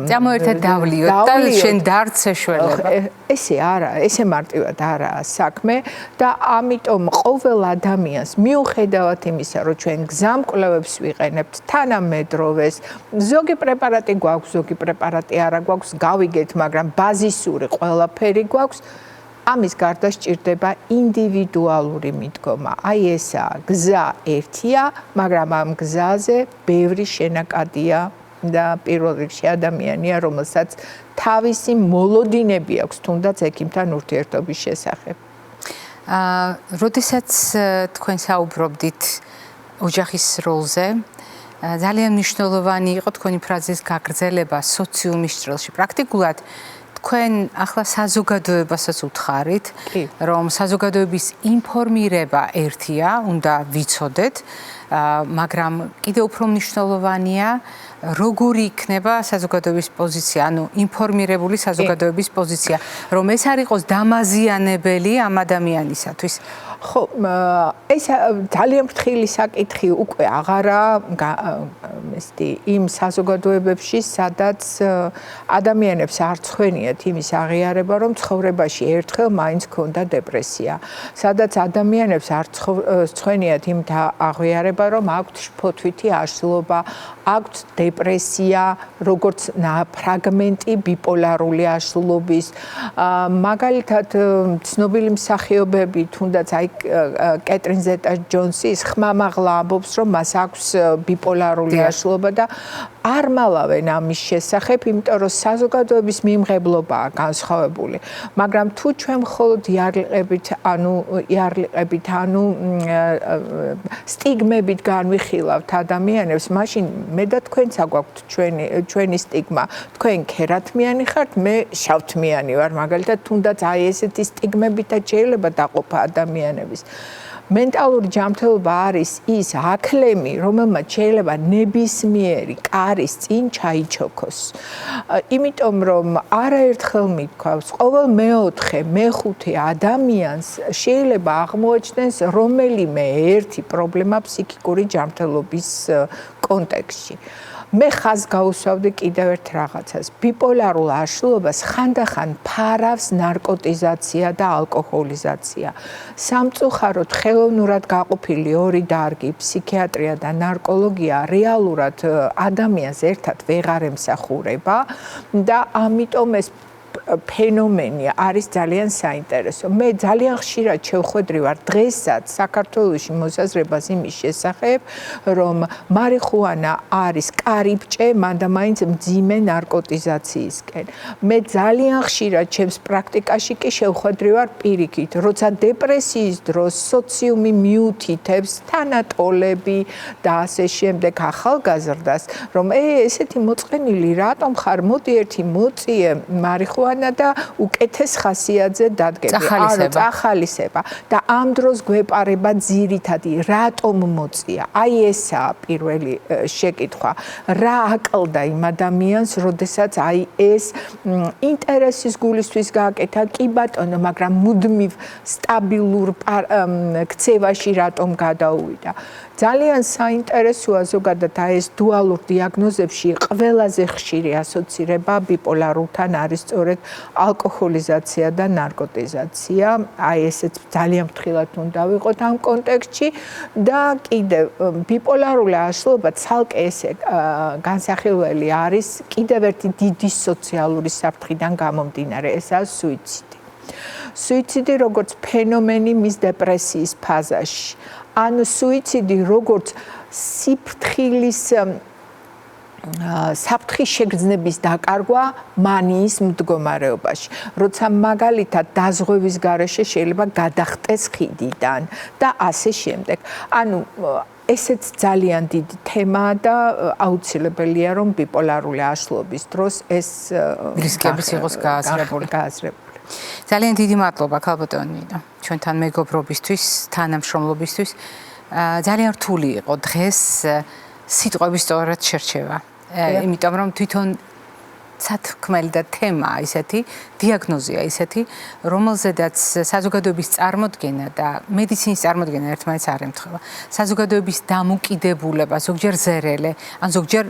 წამოერთე დავლიოთ და შენ დარცე შველება. ესე არა, ესე მარტივად არაა საქმე და ამიტომ ყოველ ადამიანს მიუხედავად იმისა, რომ ჩვენ გზამკვლევებს ვიყენებთ თანამედროვეს, ზოგი პრეპარატი გვაქვს, ზოგი პრეპარატი არა გვაქვს, გავიგეთ, მაგრამ ბაზისური ყველაფერი გვაქვს. ამის გარდა სჭირდება ინდივიდუალური მიდგომა. აი ესაა, გზა ერთია, მაგრამ ამ გზაზე ბევრი შენაკადია და პირველ რიგში ადამიანია, რომელსაც თავისი მოლოდინები აქვს, თუნდაც ექიმთან ურთიერთობის შესახებ. როდესაც თქვენ საუბრობდით ოჯახის როლზე, ძალიან მნიშვნელოვანი იყო თქვენი ფრაზის გაგრძელება სოციუმის ჭრილში. პრაქტიკულად თქვენ ახლა საზოგადოებასაც უთხარით, რომ საზოგადოების ინფორმირება ერთია, უნდა ვიცოდეთ, მაგრამ კიდევ უფრო მნიშვნელოვანია, როგორი იქნება საზოგადოების პოზიცია, ანუ ინფორმირებული საზოგადოების პოზიცია, რომ ეს არ იყოს დამაზიანებელი ამ ადამიანისათვის. ხო, ეს ძალიან ფრთხილი საკითხი უკვე აღარა იმ საზოგადოებებში, სადაც ადამიანებს არ ცხვენიათ იმის აღიარება, რომ ცხოვრებაში ერთხელ მაინც ქონდა დეპრესია. სადაც ადამიანებს არ ცხვენიათ იმ აღიარება, რომ აქვთ შფოთვითი აშლობა, აქვთ დეპრესია, როგორც ფრაგმენტი ბიპოლარული აშლობის. მაგალითად, ცნობილი მსახიობები, თუნდაც აი კეტრინ ზეტა-ჯონსის ხმამაღლა ამბობს, რომ მას აქვს ბიპოლარული აშლობა და არ მალავენ ამის შესახებ, იმიტომ რომ საზოგადოების მიმღებლობაა განსხვავებული. მაგრამ თუ ჩვენ მხოლოდ იარლიყებით, ანუ სტიგმებით განვიხილავთ ადამიანებს, მაშინ მე და თქვენც აგვაქვთ ჩვენი სტიგმა. თქვენ ქერათმიანი ხართ, მე შავთმიანი ვარ, მაგალითად, თუნდაც აი ესეთი სტიგმებითაც შეიძლება დაყოფა ადამიანების. მენტალური ჯანმრთელობა არის ის ახლემი, რომელმაც შეიძლება ნებისმიერი კარის წინ ჩაიჩოქოს. იმიტომ რომ არაერთხელ მithქვავს, ყოველ მეოთხე, მეხუთე ადამიანს შეიძლება აღმოაჩნდეს რომელიმე ერთი პრობლემა ფსიქიკური ჯანმრთელობის კონტექსტში. მე ხაზს გაუსვავდი კიდევ ერთ რაღაცას. ბიპოლარულ აშლილობას ხანდახან ფარავს ნარკოტიზაცია და ალკოჰოლიზაცია. სამწუხაროდ ხელოვნურად გაყოფილი ორი დარგი, ფსიქიატრია და ნარკოლოგია რეალურად ადამიანს ერთად ვეღარ ემსახურება და ამიტომ ეს ფენომენი არის ძალიან საინტერესო. მე ძალიან ხშირად შევხვედრი ვარ დღესაც საქართველოში მოსაზრებას იმის შესახებ, რომ მარიხუანა არის კარიბჭე მანდამაინც მძიმე ნარკოტიზაციისკენ. მე ძალიან ხშირად ჩემს პრაქტიკაში კი შევხვედრი ვარ პირიქით, როცა დეპრესიის დროს სოციუმი მიუთითებს თანატოლები და ასე შემდეგ ახალგაზრდას, რომ ესეთი მოწყენილი რატომ ხარ, მოდი ერთი მოწიე მარიხუანა და უკეთეს ხასიათზე დადგები. წახალისება და ამ დროს გვეპარება ძირითადი რატომ მოწია. აი ესაა პირველი შეკითხვა. რა აკლდა იმ ადამიანს, როდესაც აი ეს ინტერესის გულისთვის გააკეთა, კი ბატონო, მაგრამ მუდმივ სტაბილურ ქცევაში რატომ გადაუვიდა. ძალიან საინტერესოა ზოგადად ეს დუალურ დიაგნოზებში ყველაზე ხშირი ასოცირება ბიპოლარულთან არის სწორედ ალკოჰოლიზაცია და ნარკოტიზაცია. აი ესეც ძალიან ფრთხილად უნდა ვიყოთ ამ კონტექსტში და კიდევ ბიპოლარული აშლილობა ცალკე ესე განსახილველი არის კიდევ ერთი დიდი სოციალური საფრთხიდან გამომდინარე, ესაა სუიციდი. სუიციდი როგორც ფენომენი მის დეპრესიის ფაზაში. ანუ სუიციდი როგორც სიფრთხილის საფრთხის შეგრძნების დაკარგვა მანიის მდგომარეობაში. როცა მაგალითად დაზღვევის გარეშე შეიძლება გადახტეს ხიდიდან და ასე შემდეგ. ანუ ესეც ძალიან დიდი თემაა და აუცილებელია რომ ბიპოლარული აშლილობის დროს ეს რისკებიც იყოს გააზრებული. ძალიან დიდი მადლობა ქალბატონო ნინო ჩვენთან მეგობრობისთვის, თანამშრომლობისთვის. ძალიან რთული იყო დღეს სიტყვების სწორად შერჩევა. იმიტომ რომ თვითონ სათქმელი და თემა ისეთი, დიაგნოზია ისეთი, რომელზედაც საზოგადოების წარმოდგენა და მედიცინის წარმოდგენა ერთმანეთს არ ემთხვევა. საზოგადოების დამოკიდებულება, ზოგჯერ ზერელე, ან ზოგჯერ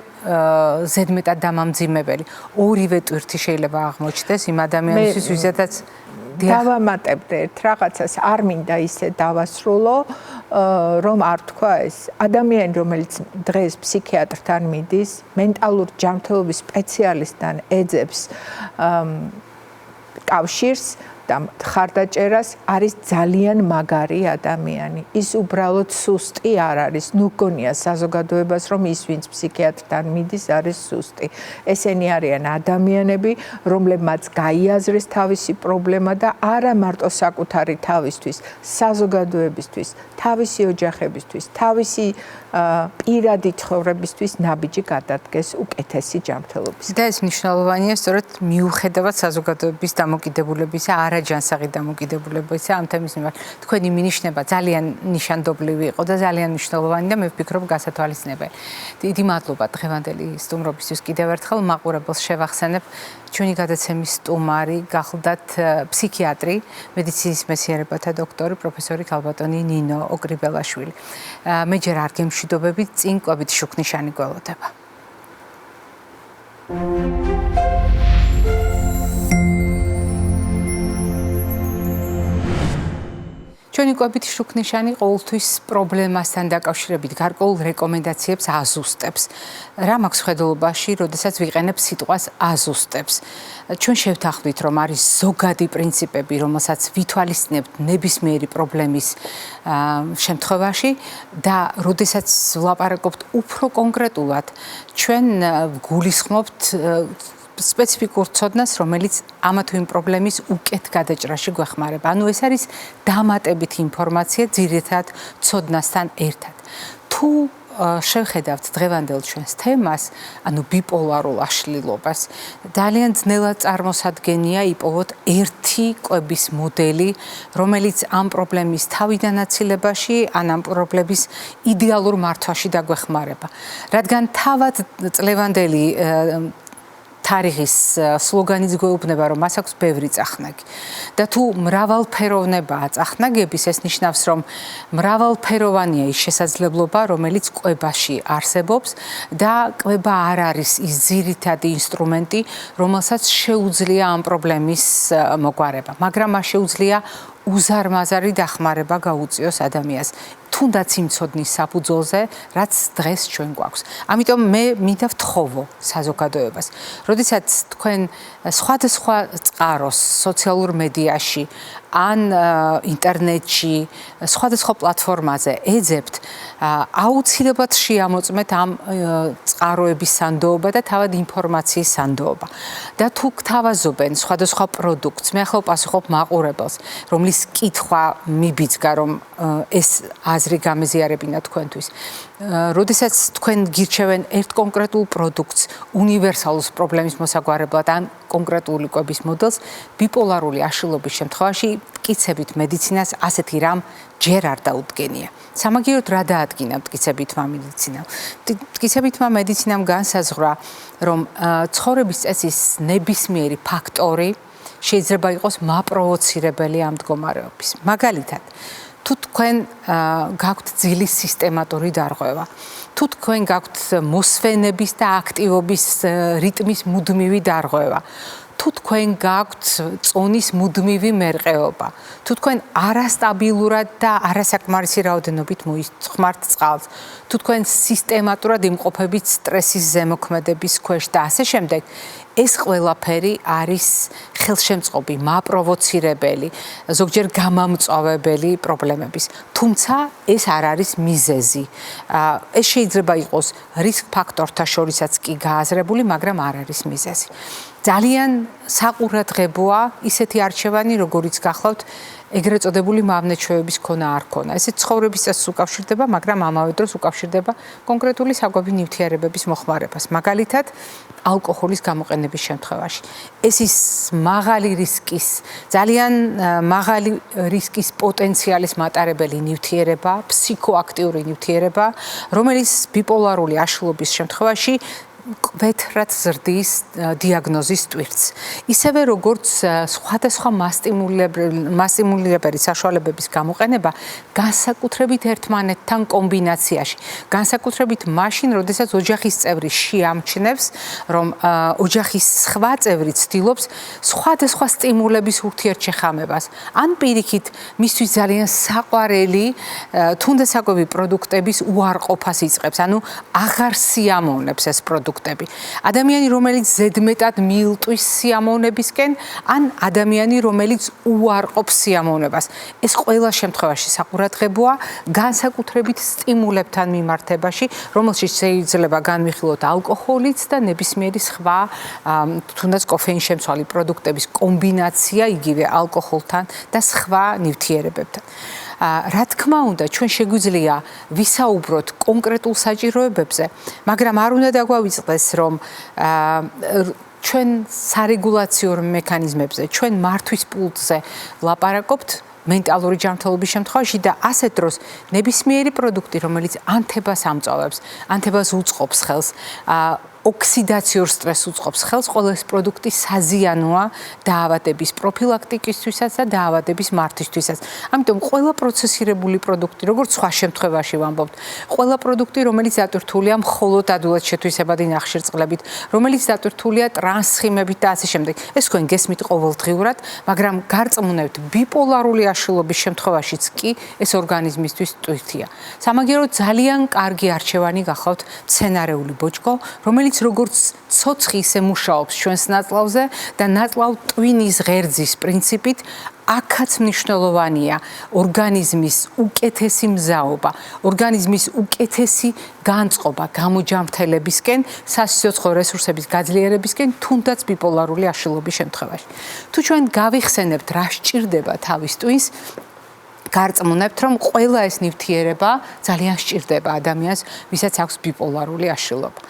ზედმეტად დამამძიმებელი, ორივე ტვირთი შეიძლება აღმოჩნდეს იმ ადამიანისთვის, ვისაც დავამატებდე ერთ რაღაცას, არ მინდა ისე დავასრულო, რომ არ თქვა ეს ადამიანი, რომელიც დღეს ფსიქიატრთან მიდის, მენტალურ ჯანმრთელობის სპეციალისტთან ეძებს კავშირს და ხარდაჭერას, არის ძალიან მაგარი ადამიანი. ის უბრალოდ სუსტი არ არის. ნუ გონია საზოგადოებას, რომ ის ვინც ფსიქიატრთან მიდის, არის სუსტი. ესენი არიან ადამიანები, რომლებმაც გაიაზრეს თავისი პრობლემა და არა მარტო საკუთარი თავისთვის, საზოგადოებისთვის, თავისი ოჯახებისთვის, თავისი პირადი ცხოვრებისთვის ნაბიჯი გადადგეს უკეთესი ჯანმრთელობის. და ეს მნიშვნელოვანია სწორედ მიუხედავად საზოგადოების დამოკიდებულებისა, არაჯანსაღი დამოკიდებულებისა ამ თემის მიმართ. თქვენი მინიშნება ძალიან ნიშანდობლივი იყო და ძალიან მნიშვნელოვანი და მე ვფიქრობ გასათვალისწინებელი. დიდი მადლობა დღევანდელი სტუმრობისთვის კიდევ ერთხელ მაყურებელს შევახსენებ. ჩვენი გადაცემის სტუმარი გახლდათ ფსიქიატრი, მედიცინის მეცნიერებათა დოქტორი, პროფესორი ქალბატონი ნინო ოკრიბელაშვილი. მე ჯერ არ გემშვიდობებით, წინ კვებით შუქნიშანი გველოდება. ჩვენი კვებით შუქნიშანი ყოველთვის პრობლემასთან დაკავშირებით გარკვეულ რეკომენდაციებს აზუსტებს. რა მაქვს ხედულობაში, როდესაც ვიყენებ სიტყვას აზუსტებს. ჩვენ შევთანხმდით, რომ არის ზოგადი პრინციპები, რომელსაც ვითვალისწინებთ ნებისმიერი პრობლემის შემთხვევაში და როდესაც ვლაპარაკობთ უფრო კონკრეტულად, ჩვენ გულისხმობთ სპეციფიკურ ცოდნას, რომელიც ამა თუ იმ პრობლემის უკეთ გადაჭრაში გვეხმარება. ანუ ეს არის დამატებითი ინფორმაცია ძირითად ცოდნასთან ერთად. თუ შევხედავთ დღევანდელ ჩვენს თემას, ანუ ბიპოლარულ აშლილობას, ძალიან ძნელად წარმოსადგენია იპოვოთ ერთი კვების მოდელი, რომელიც ამ პრობლემის თავიდან აცილებაში, ან ამ პრობლემის იდეალურ მართვაში დაგვეხმარება. რადგან თავად წლევანდელი თარიღის სლოგანიც გვეუბნება, რომ მას აქვს ბევრი წახნაგი. და თუ მრავალფეროვნებაა წახნაგების, ეს ნიშნავს, რომ მრავალფეროვანია ის შესაძლებლობა, რომელიც კვებაში არსებობს და კვება არ არის ის ძირითადი ინსტრუმენტი, რომელსაც შეუძლია ამ პრობლემის მოგვარება, მაგრამ მას შეუძლია უზარმაზარი დახმარება გაუწიოს ადამიანს. თუნდაც იმ ცოდნის საფუძველზე, რაც დღეს ჩვენ გვაქვს. ამიტომ მე მინდა ვთხოვო საზოგადოებას, როდესაც თქვენ სხვადასხვა წყაროს სოციალურ მედიაში ან ინტერნეტში, სხვადასხვა პლატფორმაზე ეძებთ, აუცილებლად შეამოწმეთ ამ წყაროების სანდოობა და თავად ინფორმაციის სანდოობა. და თუ გთავაზობენ სხვადასხვა პროდუქტს, მე ახლა ვპასუხობ მაყურებელს, რომლის კითხვა მიბიძგა, რომ ეს აზრი გამეზიარებინა თქვენთვის. როდესაც თქვენ გირჩევენ ერთ კონკრეტულ პროდუქტს უნივერსალურ პრობლემის მოსაგვარებლად ან კონკრეტული კვების მოდელს, ბიპოლარული აშლილობის შემთხვევაში მტკიცებით მედიცინას ასეთი რამ ჯერ არ დაუდგენია. სამაგიეროდ რა დაადგინა მტკიცებითმა მედიცინამ? მტკიცებითმა მედიცინამ განსაზღვრა, რომ ცხოვრების წესის ნებისმიერი ფაქტორი შეიძლება იყოს მაპროვოცირებელი ამ მდგომარეობის. მაგალითად, თუ თქვენ გაქვთ ძილის სისტემატური დარღვევა, თუ თქვენ გაქვთ მოსვენების და აქტივობის რიტმის მუდმივი დარღვევა, თუ თქვენ გაქვთ წონის მუდმივი მერყეობა, თუ თქვენ არასტაბილურად და არასაკმარისი რაოდენობით მოიხმართ წყალს, თუ თქვენ სისტემატურად იმყოფებით სტრესის ზემოქმედების ქვეშ და ასე შემდეგ, ეს ყველაფერი არის ხელშემწყობი, მაპროვოცირებელი, ზოგჯერ გამამწვავებელი პრობლემების. თუმცა ეს არ არის მიზეზი. ეს შეიძლება იყოს რისკ ფაქტორთა შორისაც კი გააზრებული, მაგრამ არ არის მიზეზი. ძალიან საყურადღებოა ისეთი არჩევანი, როგორიც გახლავთ ეგრეთ წოდებული მავნეჩვევების ქონა არ ქონა. ესეც ცხოვრების წესს უკავშირდება, მაგრამ ამავე დროს უკავშირდება კონკრეტული საკვები ნივთიერებების მოხმარებას. მაგალითად, ალკოჰოლის გამოყენების შემთხვევაში. ეს ის მაღალი რისკის, ძალიან მაღალი რისკის პოტენციალის მატარებელი ნივთიერება, ფსიქოაქტიური ნივთიერება, რომელიც ბიპოლარული აშლილობის შემთხვევაში კვეთრად ზრდის დიაგნოზის ტვირთს. ისევე როგორც სხვადასხვა მასტიმულირებელი საშუალებების გამოყენება განსაკუთრებით ერთმანეთთან კომბინაციაში, განსაკუთრებით მაშინ, როდესაც ოჯახის წევრი შეამჩნევს, რომ ოჯახის სხვა წევრი ცდილობს სხვადასხვა სტიმულების ურთიერთშეხამებას, ან პირიქით მისთვის ძალიან საყვარელი თუნდასაკვები პროდუქტების უარყოფას იწყებს, ანუ აღარ სიამოვნებს ეს პროდუქტები. ადამიანი, რომელიც ზედმეტად მიილტვის სიამოვნებისკენ, ან ადამიანი, რომელიც უარყოფს სიამოვნებას. ეს ყველა შემთხვევაში საყურადღებოა განსაკუთრებით სტიმულებთან მიმართებაში, რომელშიც შეიძლება განვიხილოთ ალკოჰოლიც და ნებისმიერი სხვა თუნდაც კოფეინშემცვალი პროდუქტების კომბინაცია იგივე ალკოჰოლთან და სხვა ნივთიერებებთან. რა თქმა უნდა, ჩვენ შეგვიძლია ვისაუბროთ კონკრეტულ საჭიროებებზე, მაგრამ არ უნდა დაგვავიწყდეს, რომ ჩვენ სარეგულაციო მექანიზმებზე, ჩვენ მართვის პულტზე ლაპარაკობთ მენტალური ჯანმრთელობის შემთხვევაში და ასეთ დროს ნებისმიერი პროდუქტი, რომელიც ანთებას ამწვავებს, ანთებას უწყობს ხელს, ოქსიდაციურ სტრესს უწყობს ხელს, ყველა ეს პროდუქტი საზიანოა დაავადების პროფილაქტიკისთვისაც და დაავადების მართვისთვისაც. ამიტომ ყველა პროცესირებული პროდუქტი, როგორც სხვა შემთხვევაში ვამბობთ, ყველა პროდუქტი, რომელიც დატვირთულია მხოლოდ ადვილად შეთვისებადი ნახშირწყლებით, რომელიც დატვირთულია ტრანსხიმებით და ასე შემდეგ. ეს თქვენ გესმით ყოველდღიურად, მაგრამ გარწმუნებთ, ბიპოლარული აშლილობის შემთხვევაშიც კი ეს ორგანიზმისთვის ტვირთია. სამაგიეროდ ძალიან კარგი არჩევანი გახლავთ მცენარეული ბოჭკო, რომელიც როგორც ცოცხი ისე მუშაობს ჩვენს ნაწლავზე და ნაწლავ ტვინის ღერძის პრინციპით აქაც მნიშვნელოვანია ორგანიზმის უკეთესი მზაობა, ორგანიზმის უკეთესი განწყობა გამოჯანმრთელებისკენ, სასიცოცხლო რესურსების გაძლიერებისკენ, თუნდაც ბიპოლარული აშლილობის შემთხვევაში. თუ ჩვენ გავიხსენებთ რა სჭირდება თავის ტვინს, გარწმუნებთ, რომ ყველა ეს ნივთიერება ძალიან სჭირდება ადამიანს, ვისაც აქვს ბიპოლარული აშლილობა.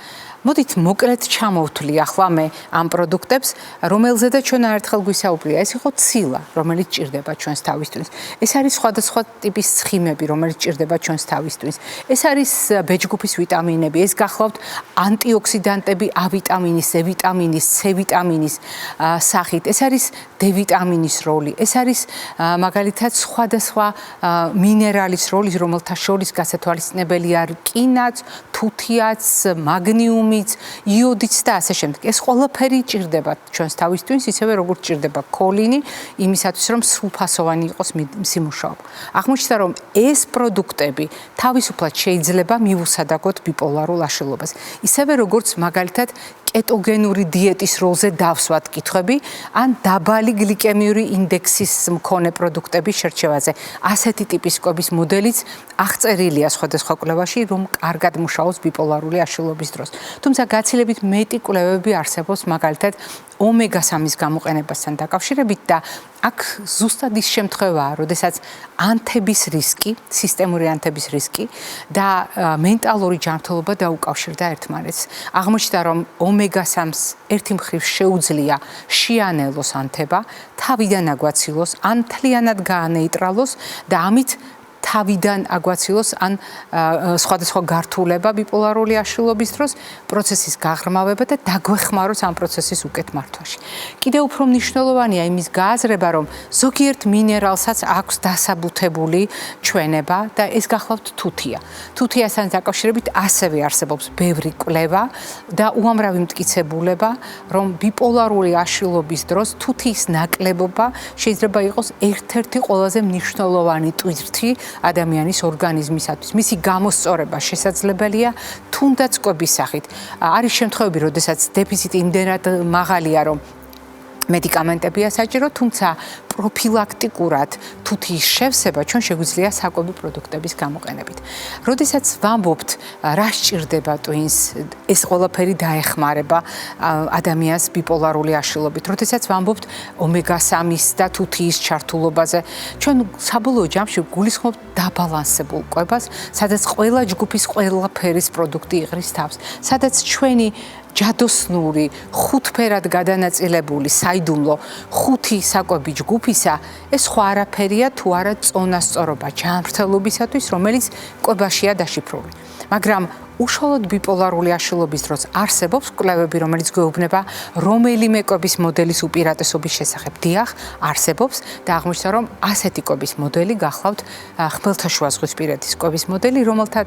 მოდით მოკლედ ჩამოვთვლი ახლა მე ამ პროდუქტებს, რომელზედაც ჩვენ არაერთხელ გვისაუბრია. ეს იყო ცილა, რომელიც ჭირდება ჩვენს თავისთვის. ეს არის სხვადასხვა ტიპის ცხიმები, რომელიც ჭირდება ჩვენს თავისთვის. ეს არის ბეჭდგუფის ვიტამინები, ეს გახლავთ ანტიოქსიდანტები A ვიტამინის, C ვიტამინის, C ვიტამინის სახით. ეს არის D ვიტამინის როლი. ეს არის მაგალითად სხვადასხვა მინერალის როლი, რომელთა შორის გასათვალისწინებელია რკინაც, თუთიაც, მაგნიუმიც, იოდიც და ასე შემდეგ. ეს ყველაფერი ჭირდება ჩვენს თავისთვის, ისევე როგორც ჭირდება ქოლინი, იმისათვის რომ სრულფასოვანი იყოს სიმუშაობა. აღმოჩნდა რომ ეს პროდუქტები თავისუფლად შეიძლება მივუსადაგოთ ბიპოლარულ აშლილობას. ისევე როგორც მაგალითად კეტოგენური დიეტის როლზე დავსვათ კითხვები, ან დაბალი გლიკემიური ინდექსის მქონე პროდუქტების შერჩევაზე. ასეთი ტიპის კვების მოდელიც აღწერილია სხვადასხვა კვლევაში, რომ კარგად მუშაობს ბიპოლარული აშლილობის დროს. თუმცა გაცილებით მეტი კვლევები არსებობს მაგალითად ომეგა-3-ის გამოყენებასთან დაკავშირებით და აქ ზუსტად ის შემთხვევაა, როდესაც ანთების რისკი, სისტემური ანთების რისკი და მენტალური ჯანმრთელობა დაუკავშირდა ერთმანეთს. აღმოჩნდა, რომ ომეგა-3-ს ერთი მხრივ შეუძლია შეანელოს ანთება, თავიდან აგვაცილოს, ან მთლიანად გაანეიტრალოს და ამით თავიდან აგვაცილოს ან სხვადასხვა გართულება ბიპოლარული აშლილობის დროს, პროცესის გაღრმავება და დაგვეხმაროს ამ პროცესის უკეთ მართვაში. კიდევ უფრო მნიშვნელოვანია იმის გააზრება, რომ ზოგიერთ მინერალსაც აქვს დასაბუთებული ჩვენება და ეს გახლავთ თუთია. თუთიასთან დაკავშირებით ასევე არსებობს ბევრი კვლევა და უამრავი მტკიცებულება, რომ ბიპოლარული აშლილობის დროს თუთიის ნაკლებობა შეიძლება იყოს ერთ-ერთი ყველაზე მნიშვნელოვანი ტვირთი ადამიანის ორგანიზმისათვის. მისი გამოსწორება შესაძლებელია თუნდაც კვების სახით. არის შემთხვევები, როდესაც დეფიციტი იმდენად მაღალია, რომ მედიკამენტებია საჭირო, თუმცა პროფილაქტიკურად თუთიის შევსება ჩვენ შეგვიძლია საკვები პროდუქტების გამოყენებით. როდესაც ვამბობთ, რა სჭირდება ტვინს, ეს ყველაფერი დაეხმარება ადამიანს ბიპოლარული აშლილობით. როდესაც ვამბობთ ომეგა-3-ის და თუთიის ჩართულობაზე, ჩვენ საბოლოო ჯამში გულისხმობთ დაბალანსებულ კვებას, სადაც ყველა ჯგუფის ყველაფერის პროდუქტი იყრის თავს, სადაც ჩვენი ჯადოსნური, ხუთფერად გადანაწილებული საიდუმლო 5 საკვები ჯგუფისა, ეს სხვა არაფერია თუ არა წონასწორობა ჯანმრთელობისათვის, რომელიც კვებაშია დაშიფრული. მაგრამ უშუალოდ ბიპოლარული აშლილობის დროს არსებობს კვლევები, რომელიც გვეუბნება რომელიმე კვების მოდელის უპირატესობის შესახებ. დიახ, არსებობს და აღმოჩნდა, რომ ასეთი კვების მოდელი გახლავთ ხმელთაშუა ზღვისპირეთის კვების მოდელი, რომელთა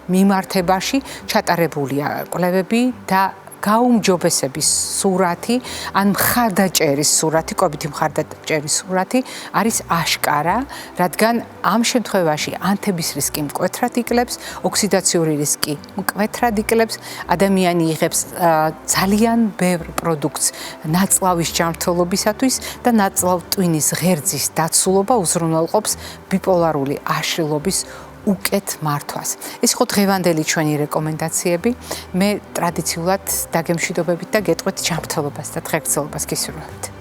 მიმართებაში ჩატარებულია კვლევები და გაუმჯობესების სურათი, ან მხარდაჭერის სურათი, კვებითი მხარდაჭერის სურათი არის აშკარა, რადგან ამ შემთხვევაში ანთების რისკი მკვეთრად იკლებს, ოქსიდაციური რისკი მკვეთრად იკლებს, ადამიანი იღებს ძალიან ბევრ პროდუქტს ნაწლავის ჯანმრთელობისათვის და ნაწლავ ტვინის ღერძის დაცულობა უზრუნველყოფს ბიპოლარული აშლილობის უკეთ მართვას. ეს იყო დღევანდელი ჩვენი რეკომენდაციები. მე ტრადიციულად დაგემშვიდობებით და გეტყვით ჯანმრთელობას და დღეგრძელობას გისურვებთ.